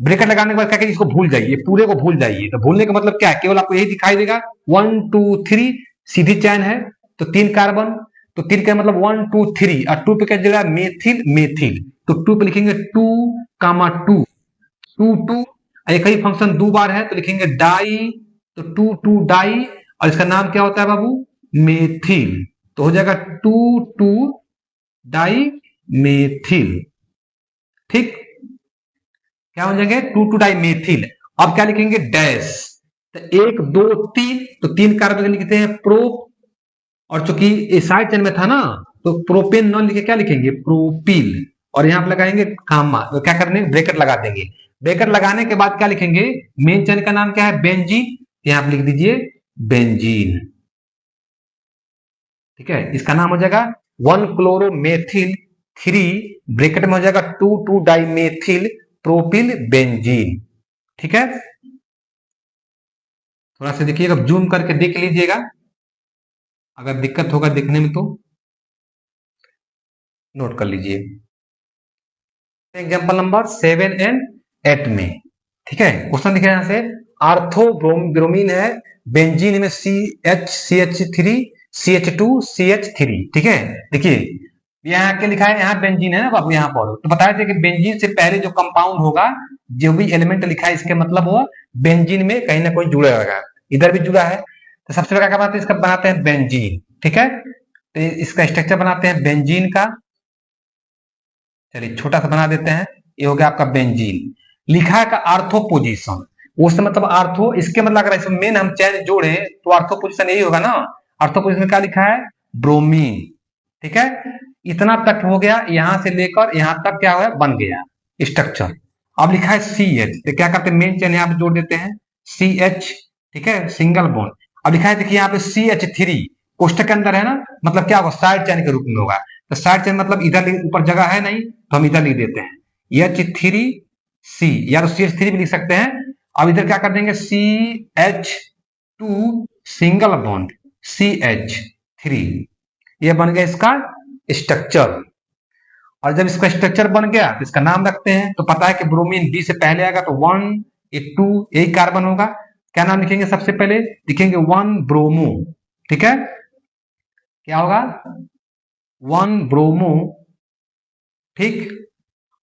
ब्रेकेट लगाने के बाद क्या करेंगे, इसको भूल जाइए, पूरे को भूल जाइए। तो भूलने का मतलब क्या है, केवल आपको यही दिखाई देगा 1 2 3 सीधी चैन है, तो 3 कार्बन, तो 3 का मतलब 1 2 3, और 2 पे क्या जगह मेथिल, मेथिल, तो 2 पे लिखेंगे 2 कामा 2 2 2, एक ही फंक्शन 2 बार है तो लिखेंगे डाई, तो 2 2 डाई, और इसका नाम क्या होता है बाबू, मेथिल। तो हो जाएगा 2 2 डाई मेथिल, ठीक, क्या हो जाएंगे 2 2 डाई मेथिल। अब क्या लिखेंगे डैश, तो 1 2 3, तो 3 कार्बन लिखते हैं प्रोप, और चूंकि साइड चेन में था ना तो प्रोपेन न लिखे क्या लिखेंगे, प्रोपिल, और यहां पे लगाएंगे कामा, तो क्या करने, ब्रेकेट लगा देंगे। ब्रेकेट लगाने के बाद क्या लिखेंगे, मेन चेन का नाम क्या है, बेंजीन, यहां पे लिख दीजिए बेंजीन, ठीक है। इसका नाम हो जाएगा 1 क्लोरोमेथिल 3, ब्रेकेट में हो जाएगा 2 2 डाइमेथिल प्रोपिल बेंजीन, ठीक है। थोड़ा सा देखिएगा, जूम करके देख लीजिएगा, अगर दिक्कत होगा देखने में तो नोट कर लीजिए। एग्जाम्पल नंबर 7 एंड 8 में, ठीक है, क्वेश्चन दिखे यहां से, आर्थोब्रोमीन है, बेंजीन में CH3 CH2 CH3, ठीक है। देखिए यहाँ क्या लिखा है, यहाँ बेंजीन है ना बाबू, यहाँ पर तो बताए थे कि बेंजीन से पहले जो कंपाउंड होगा, जो भी एलिमेंट लिखा है इसके मतलब वो बेंजीन में कहीं ना कहीं जुड़ा रहेगा, इधर भी जुड़ा है। तो सबसे पहले क्या बनाते हैं, इसका बनाते हैं बेंजीन, ठीक है। तो इसका स्ट्रक्चर बनाते हैं बेंजीन का, चलिए छोटा सा बना देते हैं, ये हो गया आपका बेंजीन। लिखा है का आर्थो पोजीशन, उससे मतलब आर्थो, इसके मतलब अगर इसमें मेन हम चैन जोड़े तो आर्थो पोजीशन यही होगा ना। आर्थो पोजीशन में क्या लिखा है, ब्रोमीन, ठीक है। इतना तक हो गया, यहां से लेकर यहां तक क्या हुआ, बन गया स्ट्रक्चर। अब लिखा है CH, तो क्या करते हैं, मेन चैन यहाँ पे जोड़ देते हैं CH, ठीक है, सिंगल बॉन्ड। अब लिखा है देखिए यहाँ पे CH3 कोष्टक के अंदर है ना, मतलब क्या होगा, साइड चैन के रूप में होगा। तो साइड चैन मतलब इधर ऊपर जगह है नहीं, तो हम इधर लिख देते हैं H3C, या तो CH3 भी लिख सकते हैं। अब इधर क्या कर देंगे CH2 सिंगल बॉन्ड CH3, ये बन गया इसका स्ट्रक्चर। और जब इसका स्ट्रक्चर बन गया तो इसका नाम रखते हैं। तो पता है कि ब्रोमीन बी से पहले आएगा तो 1 ये 2 यही कार्बन होगा। क्या नाम लिखेंगे? सबसे पहले लिखेंगे 1 ब्रोमो, ठीक है, क्या होगा 1 ब्रोमो, ठीक।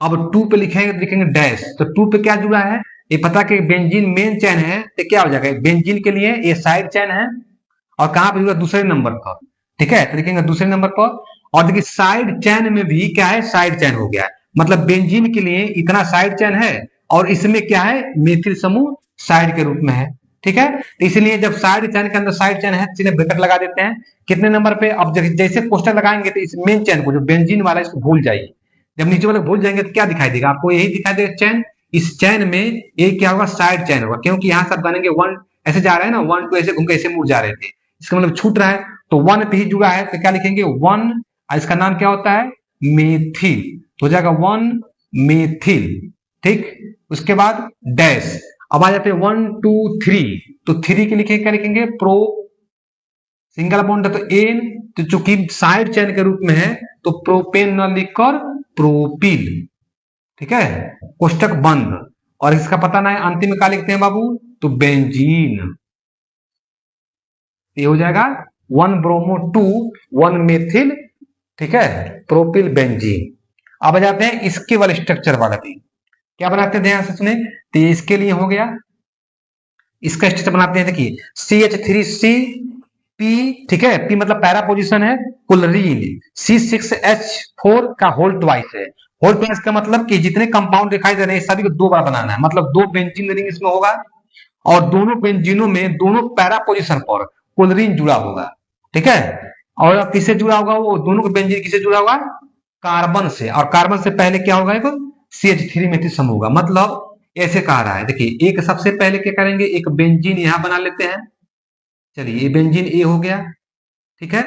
अब 2 पे लिखेंगे डैश, तो 2 पे क्या जुड़ा है? ये पता कि बेंजीन मेन चैन है तो क्या हो जाएगा, बेंजीन के लिए ये साइड चैन है और कहां पर जुड़ा? दूसरे नंबर पर, ठीक है, तो लिखेंगे दूसरे नंबर पर। और देखिए साइड चैन में भी क्या है, साइड चैन हो गया, मतलब बेंजीन के लिए इतना साइड चैन है और इसमें क्या है, मेथिल समूह साइड के रूप में है, ठीक है। तो इसलिए जब साइड चैन के अंदर साइड चैन है तो सीधे ब्रैकेट लगा देते हैं। कितने नंबर पे? अब जैसे पोस्टर लगाएंगे तो इस मेन चैन को, जो बेंजीन वाला, इसको भूल जाइए। जब नीचे वाले भूल जाएंगे तो क्या दिखाई देगा आपको? यही दिखाई देगा चैन। इस चैन में ये क्या होगा, साइड चैन होगा, क्योंकि यहाँ सब बनेंगे 1 ऐसे जा रहे हैं ना, 1 2 ऐसे घूम के ऐसे मुड़ जा रहे थे, इसका मतलब छूट रहा है। तो 1 पे ही जुड़ा है तो क्या लिखेंगे 1, इसका नाम क्या होता है, मेथिल, तो हो जाएगा 1 मेथिल, ठीक। उसके बाद डैश। अब आ जाते हैं 1 2 3, तो 3 के लिखे क्या लिखेंगे, प्रो, सिंगल बॉन्ड है तो एन, तो चूंकि साइड चैन के रूप में है तो प्रोपेन न लिखकर प्रोपिल, ठीक है, कोष्टक बंद। और इसका पता ना है अंतिम में क्या लिखते हैं बाबू, तो बेंजीन, ये हो जाएगा 1 ब्रोमो 2 1 मेथिल, ठीक है, प्रोपिल बेंजीन। अब आ जाते हैं इसके वाले स्ट्रक्चर वाला भी, क्या बनाते हैं ध्यान से सुने। तो इसके लिए हो गया, इसका स्ट्रक्चर बनाते हैं, देखिए CH3C P, ठीक है, P मतलब पैरा पोजीशन है, क्लोरीन C6H4 का होल ट्वाइस है। होल ट्वाइस का मतलब कि जितने कंपाउंड दिखाई दे रहे हैं सभी को 2 बार बनाना है, मतलब 2 बेंजीन रिंग इसमें होगा और दोनों बेंजीनों में दोनों पैरा पोजीशन पर क्लोरीन जुड़ा होगा, ठीक है। और किससे जुड़ा होगा? वो दोनों का बेंजीन किससे जुड़ा होगा, कार्बन से, और कार्बन से पहले क्या होगा, एक CH3 मेथिल समूह होगा। मतलब ऐसे कहा रहा है, देखिए एक सबसे पहले क्या करेंगे, एक बेंजीन यहां बना लेते हैं। चलिए ये बेंजीन ए हो गया, ठीक है।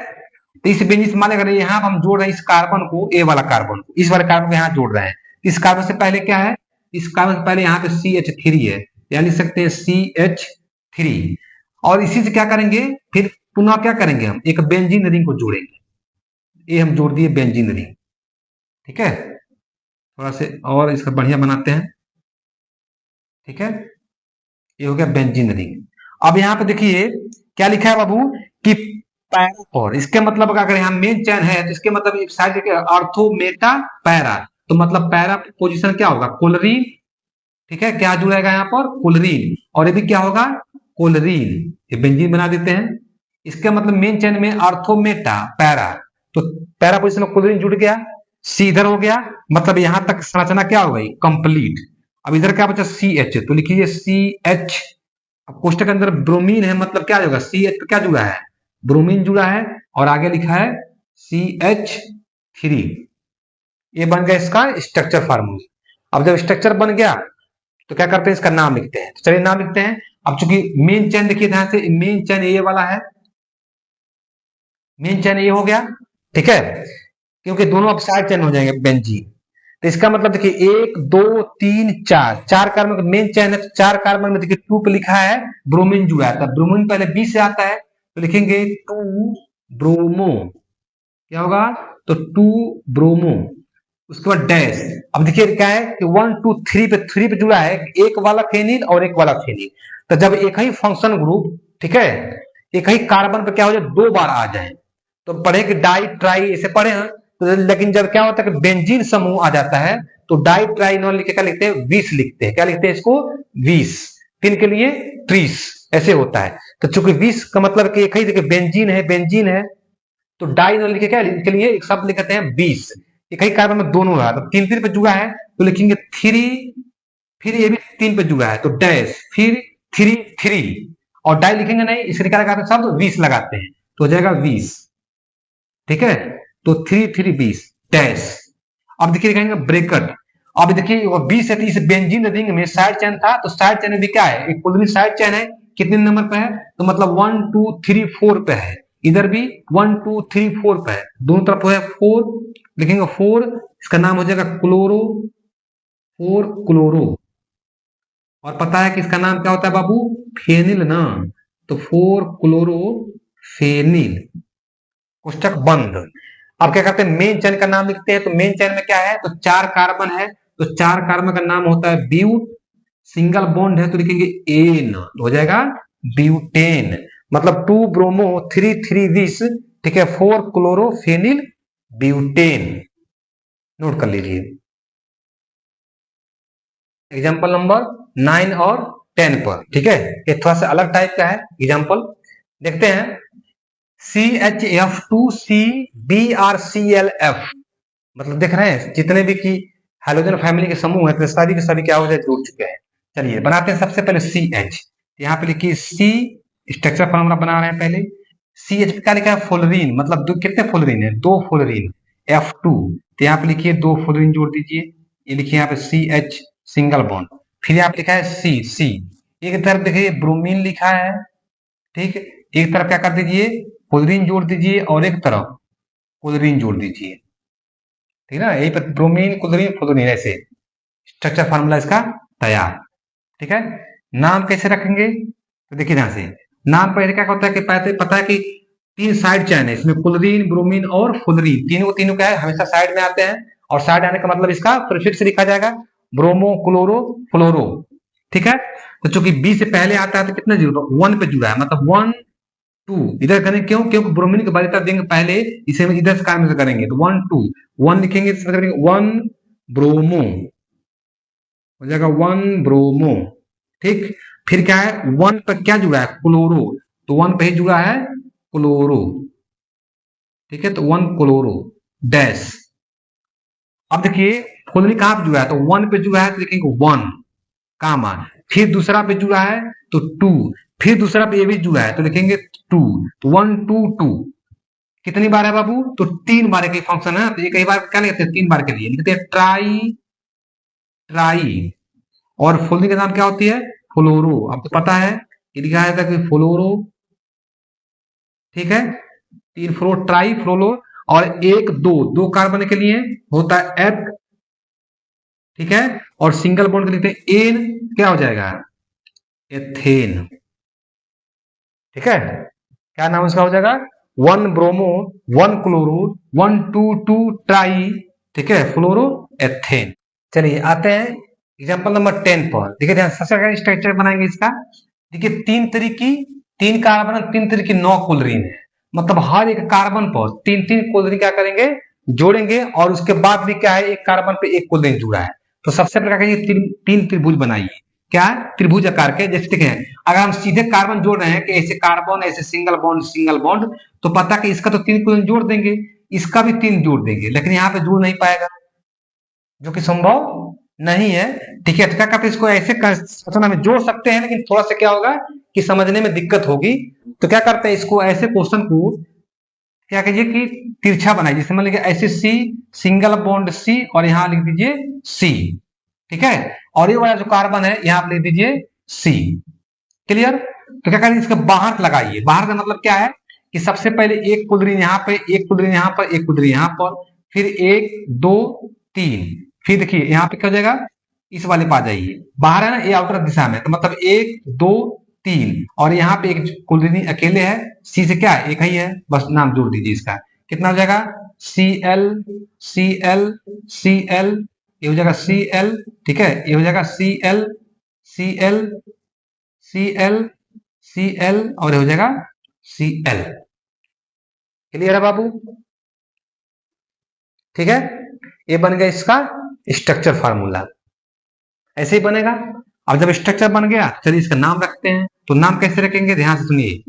तो इस बेंजीन से मान लेकर यहाँ हम जोड़ रहे हैं इस कार्बन को, ए वाला कार्बन को, इस वाले कार्बन को यहाँ जोड़ रहे हैं। इस कार्बन से पहले क्या है, इस कार्बन से पहले यहाँ पे CH3 है, या लिख सकते हैं CH3। और इसी से क्या करेंगे, फिर पुनः क्या करेंगे, हम एक बेंजीन रिंग को जोड़ेंगे। ये हम जोड़ दिए बेंजीन रिंग, ठीक है। थोड़ा से और इसका बढ़िया बनाते हैं, ठीक है, ये हो गया बेंजीन रिंग। अब यहाँ पे देखिए क्या लिखा है बाबू, कि पैरा, और इसके मतलब अगर यहाँ मेन चैन है तो इसके मतलब एक साइड अर्थो मेटा पैरा, तो मतलब पैरा पोजीशन क्या होगा, क्लोरीन, ठीक है, क्या जुड़ेगा यहाँ पर, क्लोरीन, और ये भी क्या होगा, क्लोरीन, ये बेंजीन बना देते हैं। इसका मतलब मेन चैन में अर्थोमेटा पैरा, तो पैरा पोजीशन में क्लोरीन जुड़ गया, सी इधर हो गया, मतलब यहां तक संरचना क्या हो गई, कंप्लीट। अब इधर क्या बचा, CH, तो लिखिए CH। अब कोष्टक के अंदर ब्रोमीन है, मतलब क्या होगा, CH पे क्या जुड़ा है, ब्रोमीन जुड़ा है, और आगे लिखा है CH3। ये बन गया इसका स्ट्रक्चर फार्मूला। अब जब स्ट्रक्चर बन गया तो क्या करते हैं, इसका नाम लिखते हैं। तो चलिए नाम लिखते हैं। अब चूंकि मेन चैन देखिए ध्यान से, मेन चैन ये वाला है, मेन चैन ये हो गया, ठीक है, क्योंकि दोनों अब साइड चैन हो जाएंगे बेंजीन। तो इसका मतलब देखिए 1 2 3 4, 4 कार्बन मेन चैन है, तो 4 कार्बन में देखिए 2 पे लिखा है ब्रोमीन जुड़ा है, तो ब्रोमीन पहले B से आता है, तो लिखेंगे 2 ब्रोमो, क्या होगा, तो 2 ब्रोमो। उसके बाद डैश। अब देखिए क्या है कि 1 2 3 पे 3 पे जुड़ा है एक वाला फेनिल और एक वाला फेनिल, तो जब एक ही फंक्शन ग्रुप, ठीक है, एक ही कार्बन पे क्या हो जाए, 2 बार आ जाए, तो पढ़े कि डाई ट्राई ऐसे पढ़े हैं, तो लेकिन जब क्या होता है कि बेंजीन समूह आ जाता है तो डाई ट्राई नॉन लिख के क्या लिखते हैं, 20 लिखते हैं, क्या लिखते हैं इसको, 20, तीन के लिए 30, ऐसे होता है। तो चूंकि 20 का मतलब कि एक ही देखिए बेंजीन है, तो डाई नॉन लिखे क्या के लिए एक शब्द लिखते हैं 20, एक ही कार्बन में दोनों है, तो 3 3 पे जुड़ा है तो लिखेंगे 3, फिर ये भी 3 पे जुड़ा है तो डैश, फिर 3 3, और डाई लिखेंगे नहीं, इसलिए क्या लगाते हैं शब्द 20 लगाते हैं, तो हो जाएगा 20, ठीक है। तो 3 3 20 डैश। अब देखिए लिखेंगे ब्रेकेट। अब देखिए वो 20 है तो इस बेंजीन रिंग में साइड चैन था, तो साइड चैन में भी क्या है, एक क्लोरीन साइड चैन है, कितने नंबर पे है, तो मतलब 1 2 3 4 पे है, इधर भी 1 2 3 4 पे है, दोनों तरफ है 4, लिखेंगे 4, इसका नाम हो जाएगा क्लोरो, 4 क्लोरो, और पता है कि इसका नाम क्या होता है बाबू? फेनिल ना। तो 4 क्लोरोफेनिल, कोष्टक बंद। अब क्या करते हैं, मेन चेन का नाम लिखते हैं। तो मेन चेन में क्या है? तो 4 कार्बन है, तो 4 कार्बन का नाम होता है ब्यूट। सिंगल बॉन्ड है तो लिखेंगे एन, तो हो जाएगा ब्यूटेन। मतलब 2 ब्रोमो 3 3 दिस, ठीक है, 4 क्लोरोफेनिल ब्यूटेन। नोट कर लीजिए। एग्जाम्पल नंबर 9 और 10 पर, ठीक है, ये थोड़ा सा अलग टाइप का है एग्जाम्पल। देखते हैं। CHF2CBrClF, मतलब देख रहे हैं जितने भी की हाइड्रोजन फैमिली के समूह है तो सभी के सभी क्या हो जाए, जुड़ चुके हैं। चलिए बनाते हैं सबसे पहले CH। यहाँ पे लिखिए C, स्ट्रक्चर फॉर्मूला बना रहे हैं पहले। CH पे क्या लिखा है? फ्लोरीन, मतलब कितने फ्लोरीन है? 2 फ्लोरीन। F2, तो यहाँ पे लिखिए 2 फ्लोरीन जोड़ दीजिए। ये लिखिए यहाँ पे CH सिंगल बॉन्ड। फिर यहाँ पे लिखा है C। एक तरफ देखिए ब्रोमीन लिखा है, ठीक। एक तरफ क्या कर दीजिए, क्लोरीन जोड़ दीजिए, और एक तरफ क्लोरीन जोड़ दीजिए, ठीक है ना। यही पर ब्रोमीन क्लोरीन फ्लोरीन, ऐसे स्ट्रक्चर फार्मूला इसका तैयार, ठीक है। नाम कैसे रखेंगे? तो देखिए ध्यान से, नाम पहले क्या होता है कि पता है कि 3 साइड चेन है इसमें, क्लोरीन ब्रोमीन और फ्लोरीन, तीनों तीनों क्या है, हमेशा साइड में आते हैं। और साइड आने का मतलब इसका प्रीफिक्स लिखा जाएगा ब्रोमो क्लोरो फ्लोरो, ठीक है। तो चूंकि बी से पहले आता है तो कितना जुड़ा, 1 पे जुड़ा है, मतलब 1 2 इधर करेंगे, क्यों? क्योंकि ब्रोमीन के बाद देंगे पहले, इसे इधर से काम करेंगे, तो 1 2 1 लिखेंगे, 1 ब्रोमो हो जाएगा, 1 ब्रोमो, ठीक। फिर क्या है, 1 पर क्या जुड़ा है? क्लोरो, तो 1 पे ही जुड़ा है क्लोरो, ठीक है। तो 1 क्लोरो डैश। अब देखिए फुलनी कहां पे जुड़ा है? तो 1 पे जुड़ा है तो लिखेंगे 1 कामा, फिर दूसरा पे जुड़ा है तो 2, फिर दूसरा पे ये भी जुड़ा है तो लिखेंगे 2, तो 1 2 2। कितनी बार है बाबू? तो 3 बार के फंक्शन है, तो ये कई बार क्या लिखते हैं? 3 बार के लिए लिखते हैं ट्राई ट्राई। और फुलनी का नाम क्या होती है? फ्लोरो। आपको पता है ये लिखा है कि फ्लोरो, ठीक है, 3 फ्लोर ट्राई फ्लोरो। और 1 2 2 कार्बन के लिए होता है एथ, ठीक है। और सिंगल बॉन्ड के लिखते हैं एन, क्या हो जाएगा? एथेन, ठीक है। क्या नाम इसका हो जाएगा? 1 ब्रोमो 1 क्लोरो 1 2 2 ट्राई, ठीक है, फ्लोरो एथेन। चलिए आते हैं एग्जांपल नंबर 10 पर। देखिए ध्यान, सबसे पहले स्ट्रक्चर बनाएंगे इसका। देखिए 3 तरह की 3 कार्बन 3 तरह की 9 क्लोरीन है, मतलब हर एक कार्बन पर 3 3 क्लोरीन क्या करेंगे, जोड़ेंगे। और उसके बाद भी क्या है, एक कार्बन पे एक क्लोरीन जुड़ा है। तो सबसे पहले करिए 3 त्रिभुज बनाइए। क्या है? त्रिभुज आकार के। जैसे देखें, अगर हम सीधे कार्बन जोड़ रहे हैं कि ऐसे कार्बन ऐसे सिंगल बॉन्ड, तो पता कि इसका तो 3 क्लोरीन जोड़ देंगे, इसका भी 3 जोड़ देंगे, लेकिन यहाँ पे जुड़ नहीं पाएगा, जो कि संभव नहीं है, ठीक है। तो क्या कहते हैं, इसको ऐसे क्वेश्चन में जोड़ सकते हैं, लेकिन थोड़ा सा क्या होगा कि समझने में दिक्कत होगी। तो क्या करते हैं, इसको ऐसे क्वेश्चन को क्या कीजिए कि तिरछा बनाइए। जैसे मान लीजिए ऐसे सी, सिंगल बॉन्ड सी, और यहां लिख दीजिए सी, ठीक है। और ये वाला जो कार्बन है यहां पर लिख दीजिए सी। क्लियर? तो क्या करें, इसके बाहर लगाइए। बाहर का मतलब क्या है कि सबसे पहले एक कुदरी यहाँ पे, एक कुदरी यहाँ पर, एक कुदरी यहाँ पर, फिर 1 2 3, फिर देखिए यहाँ पे क्या हो जाएगा, इस वाले पे आ जाइए। बाहर है ना, ये आउटर दिशा में, तो मतलब 1 2 3, और यहाँ पे एक कुदरी अकेले है, सी से क्या है, एक ही है, बस नाम जोड़ दीजिए इसका। कितना हो जाएगा? Cl Cl Cl, ये हो जाएगा Cl, ठीक है, ये हो जाएगा Cl Cl Cl Cl, और ये हो जाएगा Cl। क्लियर है बाबू? ठीक है, ये बन गया इसका स्ट्रक्चर फार्मूला, ऐसे ही बनेगा। अब जब स्ट्रक्चर बन गया, चलिए इसका नाम रखते हैं। तो नाम कैसे रखेंगे, ध्यान से सुनिए।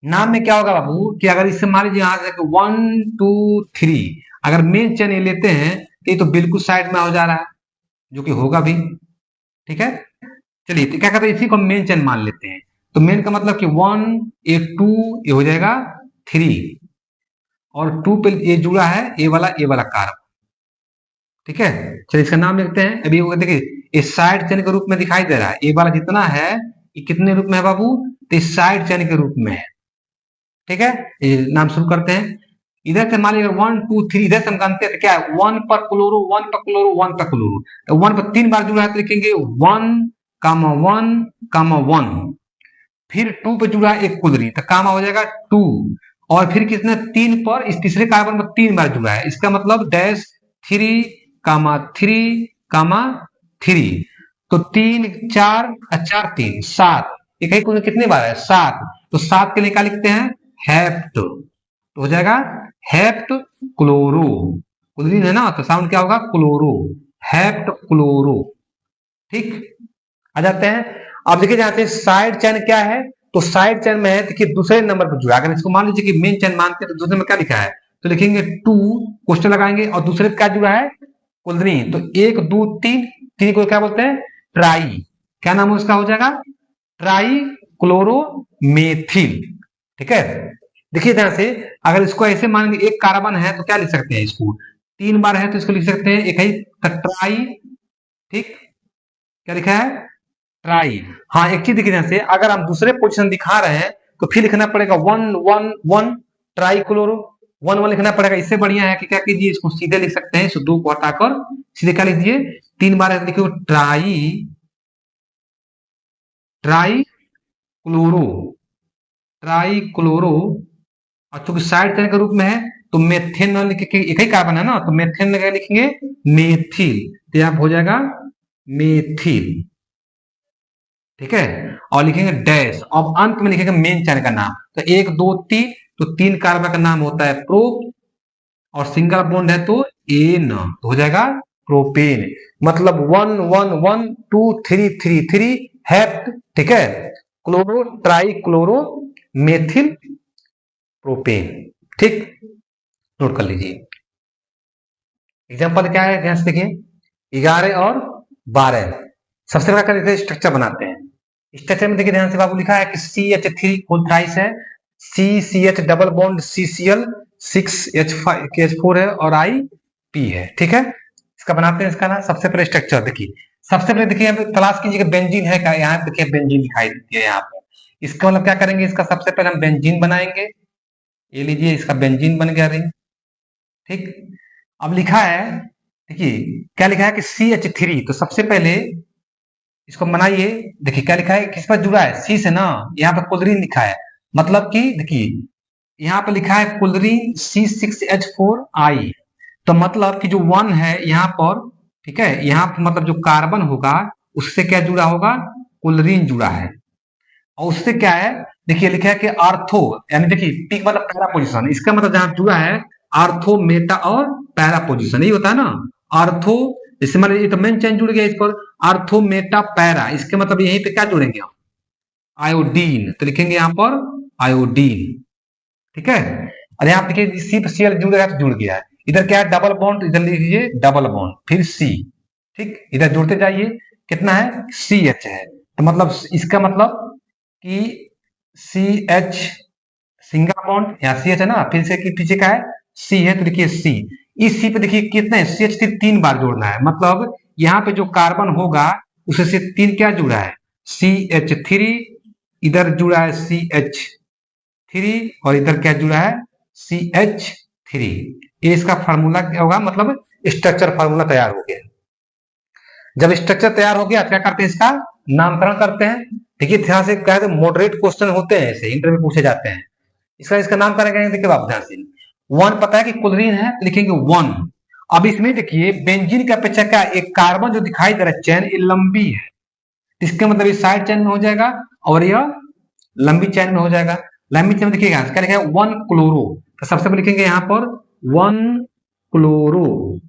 नाम में क्या होगा बाबू कि अगर इससे मान लीजिए यहां से 1 2 3, अगर मेन चेन ये लेते हैं तो ये तो बिल्कुल साइड में हो जा रहा है, जो कि होगा भी, ठीक है। चलिए तो क्या करते हैं, इसी को मेन चेन मान लेते हैं। तो मेन का मतलब कि 1 ये 2, ये हो जाएगा 3, और 2 पे ये जुड़ा है ये वाला कार्बन, ठीक है। चलिए इसका नाम लिखते हैं। अभी देखिए ये साइड चेन के रूप में दिखाई दे रहा है, ये वाला जितना है ये कितने रूप में है बाबू, तो साइड चेन के रूप में है, ठीक है। ये नाम शुरू करते हैं। इधर से मान लीजिए 1 2 3, इधर से हम जानते हैं क्या है, 1 पर क्लोरो 1 पर क्लोरो 1 पर क्लोरो, तो 1 पर 3 बार जुड़ा है तो लिखेंगे 1 कामा 1 कामा 1, फिर 2 पे जुड़ा एक क्लोरीन तो कामा हो जाएगा 2, और फिर कितने 3 पर इस तीसरे कार्बन में 3 बार जुड़ा है, इसका मतलब डैश 3 कामा 3 कामा 3, तो 3 4 4 3 7, एक ही क्लोरीन कितने बार है 7, तो 7 के लिए क्या लिखते हैं हेप्ट, तो हो जाएगा हेप्ट क्लोरो, क्लोरीन है ना तो साउंड क्या होगा क्लोरो, हेप्ट क्लोरो। ठीक, आ जाते हैं। अब देखिए जहां से साइड चेन क्या है, तो साइड चेन में है देखिए दूसरे नंबर पर जुड़ा, अगर इसको मान लीजिए कि मेन चेन मानते हैं तो दूसरे में क्या लिखा है, तो लिखेंगे 2 क्वेश्चन लगाएंगे और दूसरे पे क्या जुड़ा है क्लोरीन, तो 1 2 3, 3 को क्या बोलते हैं ट्राई, क्या नाम उसका हो जाएगा ट्राई क्लोरोमेथिल। ठीक है, देखिए ध्यान से, अगर इसको ऐसे मानेंगे एक कार्बन है तो क्या लिख सकते हैं इसको 3 बार है तो इसको लिख सकते हैं एक ही ट्राई। ठीक, क्या लिखा है ट्राई। हाँ एक चीज देखिए ध्यान से, अगर हम दूसरे पोजीशन दिखा रहे हैं तो फिर लिखना पड़ेगा 1 1 1 ट्राई क्लोरो, 1 1 लिखना पड़ेगा। इससे बढ़िया है कि क्या कीजिए इसको सीधे लिख सकते हैं, इस 2 को हटाकर सीधे क्या लिख दिए 3 बार है तो लिखो try, try chloro, try chloro, और चूंकि साइड चेन के रूप में है तो मेथेन लिख के, एक ही कार्बन है ना तो मेथेन में क्या लिखेंगे मेथिल, तो यहाँ हो जाएगा मेथिल। ठीक है, और लिखेंगे डैश, अब अंत में लिखेंगे मेन चेन का नाम, तो 1 2 3, तो 3 कार्बन का नाम होता है प्रो, और सिंगल बॉन्ड है तो एन, तो हो जाएगा प्रोपेन, मतलब 1 1 1 2 3 3 3 हेप्ट। ठीक है, chloro try chloro methyl propane. ठीक, नोट कर लीजिए। एग्जाम्पल क्या है ध्यान से देखिए 11 और 12, सबसे पहले करके स्ट्रक्चर बनाते हैं। स्ट्रक्चर में देखिए ध्यान से बाबू लिखा है कि CH3 फुल थ्राइस है, CCH double bond CCl 6H4 है और IP है। ठीक है, इसका बनाते हैं, इसका ना सबसे पहले स्ट्रक्चर देखिए, सबसे पहले देखिए तलाश कीजिए बेंजीन है क्या, यहाँ पे देखिए बेंजीन दिखाई देती है यहाँ पे, इसका मतलब क्या करेंगे, इसका सबसे पहले हम बेंजीन बनाएंगे, ये लीजिए इसका बेंजीन बन गया रिंग। ठीक, अब लिखा है देखिए क्या लिखा है कि CH3, तो सबसे पहले इसको बनाइए, देखिए क्या लिखा है किस पर जुड़ा है सी से ना, यहाँ पे क्लोरीन लिखा है, मतलब कि देखिए यहाँ पे लिखा है क्लोरीन C6H4I, तो मतलब कि जो 1 है यहाँ पर, ठीक है यहाँ पर मतलब जो कार्बन होगा उससे क्या जुड़ा होगा क्लोरीन जुड़ा है, और उससे क्या है देखिए लिखा है कि आर्थो, यानी देखिए पीक मतलब पहला पोजीशन, इसका मतलब जहां जुड़ा है आर्थो मेटा और पहला पोजीशन, यही होता है ना आर्थो, जैसे मान लीजिए तो मेन चेन जुड़ गया इस पर आर्थो मेटा पैरा, इसके मतलब यहीं पे क्या जुड़ेंगे हम आयोडीन, तो लिखेंगे यहाँ पर आयोडीन। ठीक है, और यहाँ पे देखिए सी पे Cl जुड़ गया तो जुड़ गया है, इधर क्या है डबल बॉन्ड, इधर लीजिए डबल बॉन्ड फिर C। ठीक, इधर जुड़ते जाइए, कितना है CH है, तो मतलब इसका मतलब कि CH सिंगल बॉन्ड, यहाँ CH है ना, फिर से कि पीछे का है C है तो देखिए C, इस C पे देखिए कितने CH3 3 बार जोड़ना है, मतलब यहाँ पे जो कार्बन होगा उससे 3 क्या जुड़ा है CH3, इधर जुड़ा है CH3 और इधर क्या जुड़ा है CH3, ये इसका फार्मूला क्या होगा, मतलब स्ट्रक्चर फार्मूला तैयार हो गया। जब स्ट्रक्चर तैयार हो गया क्या करते हैं इसका नामकरण करते हैं। देखिए ध्यान से क्या है मॉडरेट क्वेश्चन होते हैं ऐसे इंटरव्यू पूछे जाते हैं, इसका नाम करेंगे, देखिए आप ध्यान से 1 पता है कि क्लोरीन है तो लिखेंगे 1, अब इसमें देखिए बेंजीन की अपेक्षा क्या एक कार्बन जो दिखाई दे रहा है चैन ये लंबी है, इसके मतलब ये साइड चैन में हो जाएगा और यह लंबी चैन में हो जाएगा, लंबी चैन में देखिएगा क्या लिखा है 1 क्लोरो, तो सबसे पहले लिखेंगे यहाँ पर 1 क्लोरो,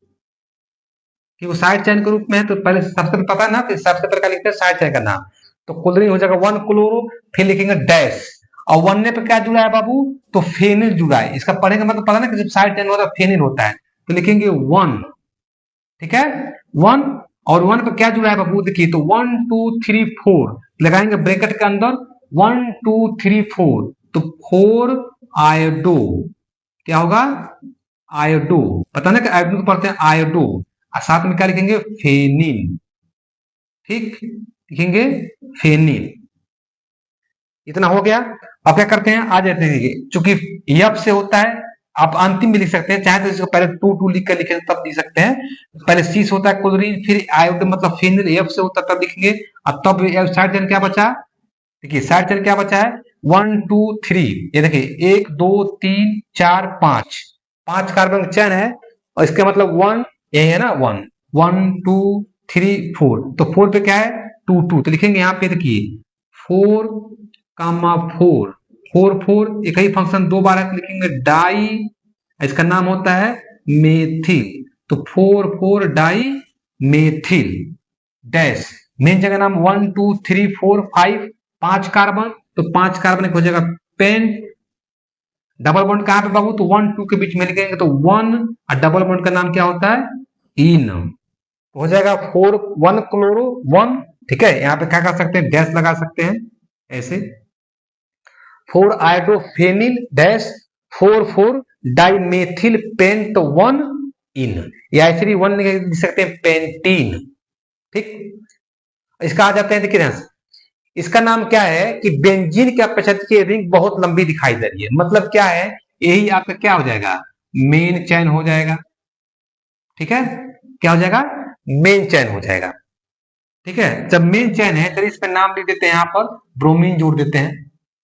कि वो साइड चैन के रूप में है तो पहले सबसे पहले पता है ना कि सबसे पहले क्या लिखते हैं साइड चैन का नाम, तो क्लोरीन हो जाएगा 1 क्लोरो, फिर लिखेंगे डैश, और 1 ने पे क्या जुड़ा है बाबू तो फेनिल जुड़ा है, इसका पढ़ने का मतलब पता ना कि जब साइड चैन होता है फेनिल होता है, तो लिखेंगे 1। ठीक है 1, और 1 पे क्या जुड़ा है बाबू देखिए तो 1 2 3 4 लगाएंगे ब्रैकेट के अंदर 1 2 3 4, तो 4 आयोडो, क्या होगा आयोडो, पता ना कि आयोडो पढ़ते हैं आयोडो, और साथ में क्या लिखेंगे फेनिल। ठीक, लिखेंगे फेनिल, इतना हो गया। अब क्या करते हैं आ जाते हैं, चूंकि यप से होता है आप अंतिम भी लिख सकते हैं, चाहे तो इसको पहले 2 लिख कर लिखें तब लिख सकते हैं। पहले सी से होता है क्लोरीन, फिर आयोडीन मतलब फिनिल एफ से होता है तब लिखेंगे, और तब साइड चेन क्या बचा, देखिए साइड चेन क्या बचा है 1 2 3, ये देखिए 1 2 3 4 5, 5 कार्बन का चेन है, और इसका मतलब 1 यही है ना 1 1 2 3 4, तो 4 पे क्या है 2 2, तो लिखेंगे यहाँ पे देखिए 4 कामा 4 4 4, एक ही फंक्शन दो बार है तो लिखेंगे डाई, इसका नाम होता है मेथिल, तो 4 4 डाई मेथिल डैश, मेन जगह नाम 1 2 3 4 5, 5 कार्बन, तो 5 कार्बन हो जाएगा पेंट, डबल बॉन्ड कहां पे बाबू, तो 1 2 के बीच में लिखेंगे तो 1, और डबल बॉन्ड का नाम क्या होता है इन, तो हो जाएगा 4 1 क्लोरो 1, ठीक है। यहाँ पे क्या कर सकते हैं डैश लगा सकते हैं ऐसे, 4 आयोडोफेनिल डैश 4 4 डाइमेथिल पेंट 1 इन, या ऐसे भी 1 लिख सकते हैं पेंटीन, ठीक। इसका आ जाते हैं, देखिए ध्यान से, इसका नाम क्या है कि बेंजीन की अपेक्षा की रिंग बहुत लंबी दिखाई दे रही है, मतलब क्या है, यही आपका क्या हो जाएगा मेन चैन हो जाएगा, ठीक है, क्या हो जाएगा मेन चैन हो जाएगा, ठीक है। जब मेन चैन है चलिए इस पे नाम लिख देते हैं, यहाँ पर ब्रोमीन जोड़ देते हैं,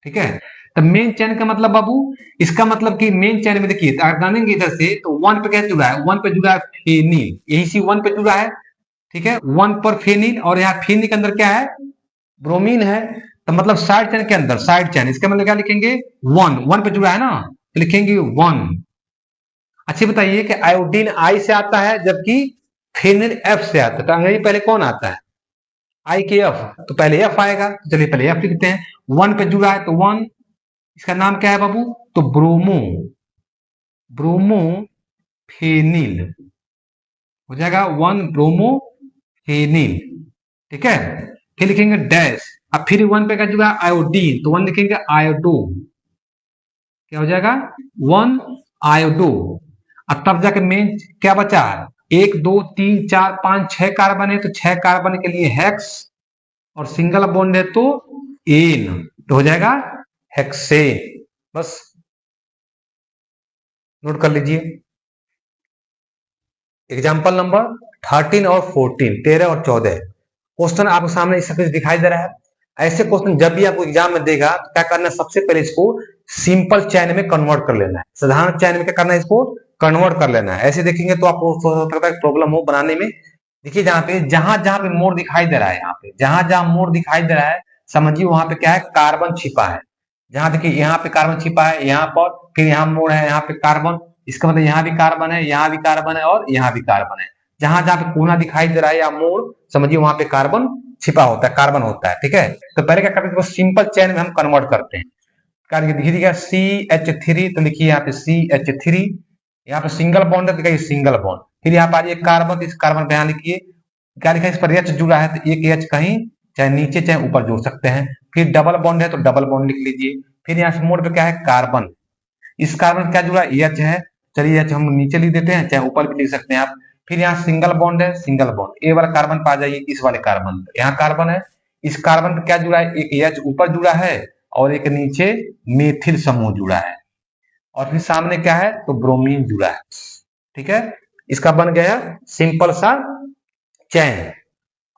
ठीक है। तो मेन चैन का मतलब बाबू, इसका मतलब कि मेन चैन में देखिए गानेंगे इधर से तो 1 पे क्या जुड़ा है, 1 पे जुड़ा है फेनिल, यही सी 1 पे जुड़ा है, ठीक है, 1 पर फेनिल, और यहाँ फेनिल के अंदर क्या है ब्रोमीन है, तो मतलब साइड चैन के अंदर साइड चैन, इसका मतलब क्या लिखेंगे 1 1 पे जुड़ा है ना, तो लिखेंगे 1। अच्छी बताइए कि आयोडीन आई से आता है जबकि फेनिल एफ से आता है, तो अंग्रेजी पहले कौन आता है आई के एफ, तो पहले एफ आएगा, तो चलिए पहले एफ लिखते हैं, 1 पे जुड़ा है तो 1, इसका नाम क्या है बाबू, तो ब्रोमो, ब्रोमो फेनिल हो जाएगा 1 ब्रोमो फेनिल, ठीक है। फिर लिखेंगे डैश, अब फिर 1 पे क्या जुड़ा आयोडीन, तो 1 लिखेंगे आयोडो, क्या हो जाएगा 1 आयोडो, अब तब जाके मेन क्या बचा है 1 2 3 4 5 6 कार्बन है, तो 6 कार्बन के लिए हेक्स, और सिंगल बॉन्ड है तो एन, तो हो जाएगा हेक्सेन, बस नोट कर लीजिए। एग्जाम्पल नंबर 13 और 14, 13 और 14 क्वेश्चन आपके सामने इस कुछ दिखाई दे रहा है। ऐसे क्वेश्चन जब भी आपको एग्जाम में देगा तो क्या करना है, सबसे पहले इसको सिंपल चैन में कन्वर्ट कर लेना है, साधारण चैन में क्या करना है इसको कन्वर्ट कर लेना है। ऐसे देखेंगे तो आपको प्रॉब्लम हो बनाने में। देखिए जहां जहां पे मोड़ दिखाई दे रहा है, यहाँ पे जहां जहां मोड़ दिखाई दे रहा है समझिए वहां पे क्या है कार्बन छिपा है, जहां देखिए यहाँ पे कार्बन छिपा है, यहाँ पर फिर यहाँ मोड़ है, यहाँ पे कार्बन, इसका मतलब यहाँ भी कार्बन है, यहाँ भी कार्बन है, और यहाँ भी कार्बन है। जहां जहां पे कोना दिखाई दे रहा है या मोड़ समझिए वहां पे कार्बन छिपा होता है, कार्बन होता है, ठीक है। तो पहले क्या करते हैं सिंपल चैन में हम कन्वर्ट करते हैं, देखिए CH3, तो लिखिए यहाँ पे CH3, यहाँ पे सिंगल बॉन्ड है तो देखिए सिंगल बॉन्ड, फिर यहाँ पे आ जाइए कार्बन, तो इस कार्बन पे यहाँ लिखिए क्या लिखा है, इस पर H जुड़ा है तो एक H कहीं चाहे नीचे चाहे ऊपर जोड़ सकते हैं, फिर डबल बॉन्ड है तो डबल बॉन्ड लिख लीजिए, फिर यहाँ से मोड़ पे क्या है कार्बन, इस कार्बन क्या जुड़ा H है, चलिए H हम नीचे लिख देते हैं चाहे ऊपर भी लिख सकते हैं आप, फिर यहाँ सिंगल बॉन्ड है, सिंगल बॉन्ड ए वाला कार्बन पे आ जाइए, इस वाले कार्बन यहाँ कार्बन है, इस कार्बन पे क्या जुड़ा है एक H ऊपर जुड़ा है और एक नीचे मेथिल समूह जुड़ा है, और फिर सामने क्या है तो ब्रोमीन जुड़ा है, ठीक है। इसका बन गया सिंपल सा चैन,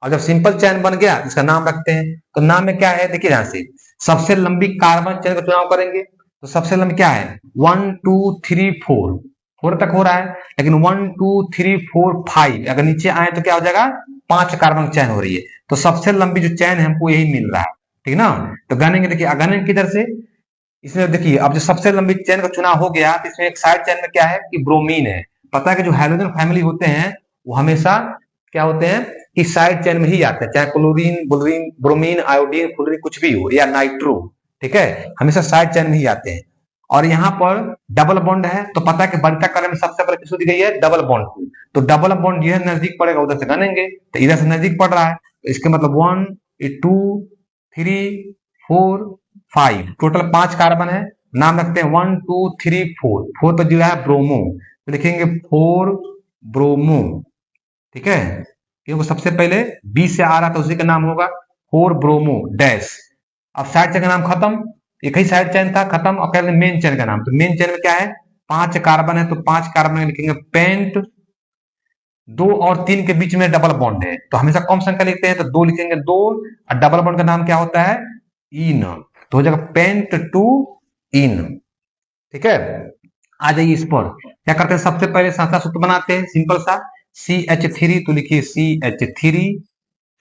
और जब सिंपल चैन बन गया इसका नाम रखते हैं, तो नाम में क्या है देखिए ध्यान से, सबसे लंबी कार्बन चैन का चुनाव करेंगे, तो सबसे लंबी क्या है 1 2 3 4 4 तक हो रहा है, लेकिन 1 2 3 4 5 अगर नीचे आए तो क्या हो जाएगा 5 कार्बन चैन हो रही है, तो सबसे लंबी जो चैन है हमको यही मिल रहा है, ठीक ना। तो गनेंगे देखिए गनेंगे किधर से, इसमें देखिए अब जो सबसे लंबी चैन का चुनाव हो गया तो इसमें एक साइड चैन में क्या है कि ब्रोमीन है, पता है कि जो हाइड्रोजन फैमिली होते हैं वो हमेशा क्या होते हैं कि साइड चैन में ही आते हैं, चाहे chlorine bromine bromine iodine fluorine कुछ भी हो या नाइट्रो, ठीक है, हमेशा साइड चैन में ही आते हैं। और यहाँ पर डबल बॉन्ड है तो पता है कि बंटा करने में सबसे पहले किसको दी गई है डबल बॉन्ड को, तो डबल बॉन्ड यह नजदीक पड़ेगा उधर से गनेंगे, तो इधर से नजदीक पड़ रहा है, तो इसके मतलब 1 2 3 4 5 टोटल 5 कार्बन है, नाम रखते हैं 1 2 3 4 4 पर जुड़ा है ब्रोमो, तो लिखेंगे 4 ब्रोमो, ठीक है, क्योंकि सबसे पहले बी से आ रहा था उसी का नाम होगा 4 ब्रोमो डैश। अब साइड चेन का नाम खत्म, एक ही साइड चेन था खत्म, और कहते मेन चेन का नाम, तो मेन चेन में क्या है 5 कार्बन है तो 5 कार्बन लिखेंगे पेंट। 2 और 3 के बीच में डबल बॉन्ड है तो हमेशा कम संख्या लिखते हैं तो 2 लिखेंगे 2, और डबल बॉन्ड का नाम क्या होता है? इन। तो हो जाएगा पेंट टू इन। ठीक है, आ जाइए इस पर। क्या करते हैं, सबसे पहले संख्या सूत्र बनाते हैं सिंपल सा, CH3, तो लिखिए CH3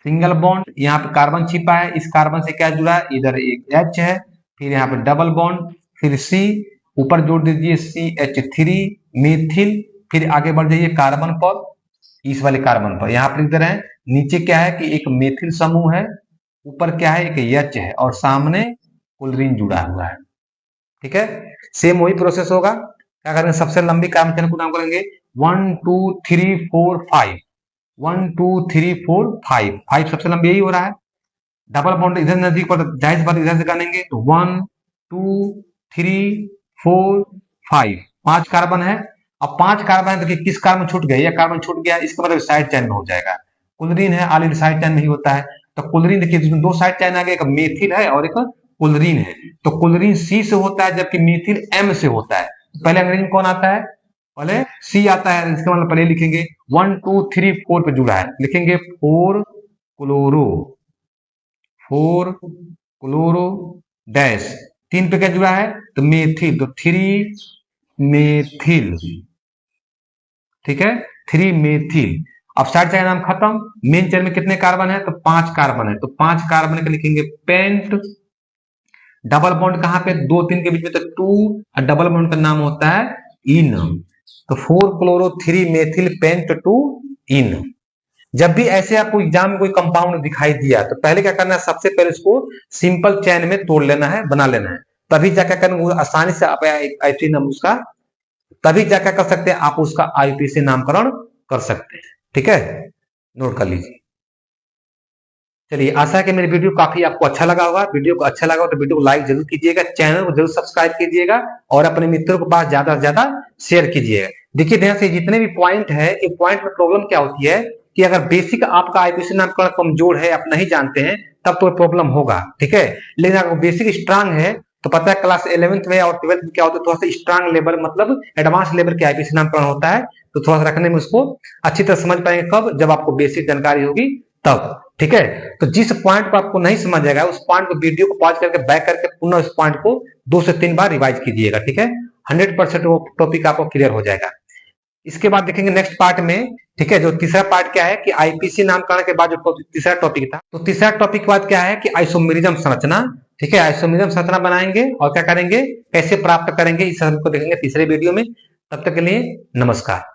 सिंगल बॉन्ड, यहाँ पे कार्बन छिपा है, इस कार्बन से क्या जुड़ा है, इधर एक H है, फिर यहाँ पे डबल बॉन्ड, फिर C, ऊपर जोड़ दीजिए CH3 मेथिल, फिर आगे बढ़ जाइए कार्बन पर, इस वाले कार्बन पर यहाँ पर लिख दे रहे हैं, नीचे क्या है कि एक मेथिल समूह है, ऊपर क्या है, एक H है, और सामने क्लोरीन जुड़ा हुआ है। ठीक है, सेम वही प्रोसेस होगा। क्या करेंगे, सबसे लंबी कार्बन चेन को नाम करेंगे 1 2 3 4 5, 1 2 3 4 5, 5 सबसे लंबी यही हो रहा है। डबल बॉन्ड इधर नजदीक पर, जाहिर बात इधर से गानेंगे तो 1 2 3 4 5, 5 कार्बन है। अब 5 कार्बन है, देखिए किस कार्बन छूट गया, यह कार्बन छूट गया, इसका मतलब साइड चेन में हो जाएगा। क्लोरीन है, ऑलरेडी साइड चेन में ही होता है, तो क्लोरीन देखिए इसमें दो साइड चेन आ गए, एक मेथिल है और एक क्लोरीन है, तो क्लोरीन C से होता है जबकि मेथिल M से होता है। पहले अंग्रेजी में कौन आता है, पहले C आता है, इसका मतलब पहले लिखेंगे 1 2 3 4 पे जुड़ा है, लिखेंगे 4 क्लोरो, 4 क्लोरो डैश, 3 पे क्या जुड़ा है तो मेथिल, तो 3 मेथिल। ठीक है, 3 मेथिल। अब साइड चेन नाम खत्म, मेन चेन में कितने कार्बन है तो 5 कार्बन है, तो 5 कार्बन का लिखेंगे पेंट। डबल बॉन्ड कहां पे, 2 3 के बीच में तो 2, और डबल बॉन्ड का नाम होता है इन, तो 4 क्लोरो 3 मेथिल पेंट टू इन। जब भी ऐसे आपको एग्जाम में कोई कंपाउंड दिखाई दिया तो पहले क्या करना है, सबसे पहले उसको सिंपल चैन में तोड़ लेना है, बना लेना है, तभी जाकर करना आसानी से आप आईपीसी नाम उसका, तभी जाकर कर सकते हैं आप उसका आईपीसी नामकरण कर सकते हैं। ठीक है, नोट कर लीजिए। चलिए, आशा है कि मेरी वीडियो काफी आपको अच्छा लगा होगा। वीडियो को अच्छा लगा हो तो वीडियो को लाइक जरूर कीजिएगा, चैनल को जरूर सब्सक्राइब कीजिएगा, और अपने मित्रों के पास ज्यादा से ज्यादा शेयर कीजिएगा। देखिए ध्यान से, जितने भी पॉइंट है, एक पॉइंट में प्रॉब्लम क्या होती है कि अगर बेसिक आपका आईपीसी नामकरण कमजोर है, आप नहीं जानते हैं, तब तो प्रॉब्लम होगा। ठीक है, लेकिन अगर बेसिक स्ट्रांग है तो पता है क्लास 11th में और 12th में क्या होता है, थोड़ा सा स्ट्रांग लेवल मतलब एडवांस लेवल के आईपीसी नामकरण होता है, तो थोड़ा सा रखने में उसको अच्छी तरह समझ पाएंगे कब, जब आपको बेसिक जानकारी होगी तब। ठीक है, तो जिस पॉइंट को आपको नहीं समझ आएगा उस पॉइंट को वीडियो को पॉज करके बैक करके पुनः उस पॉइंट को 2 से 3 बार रिवाइज कीजिएगा। ठीक है, 100% वो टॉपिक आपको क्लियर हो जाएगा। इसके बाद देखेंगे नेक्स्ट पार्ट में। ठीक है, जो तीसरा पार्ट क्या है कि आईपीसी नामकरण के बाद जो तीसरा टॉपिक था, तो तीसरा टॉपिक के बाद क्या है कि आइसोमेरिज्म संरचना। ठीक है, आइसोमेरिज्म संरचना बनाएंगे और क्या करेंगे, कैसे प्राप्त करेंगे, इस सबको देखेंगे तीसरे वीडियो में। तब तक के लिए नमस्कार।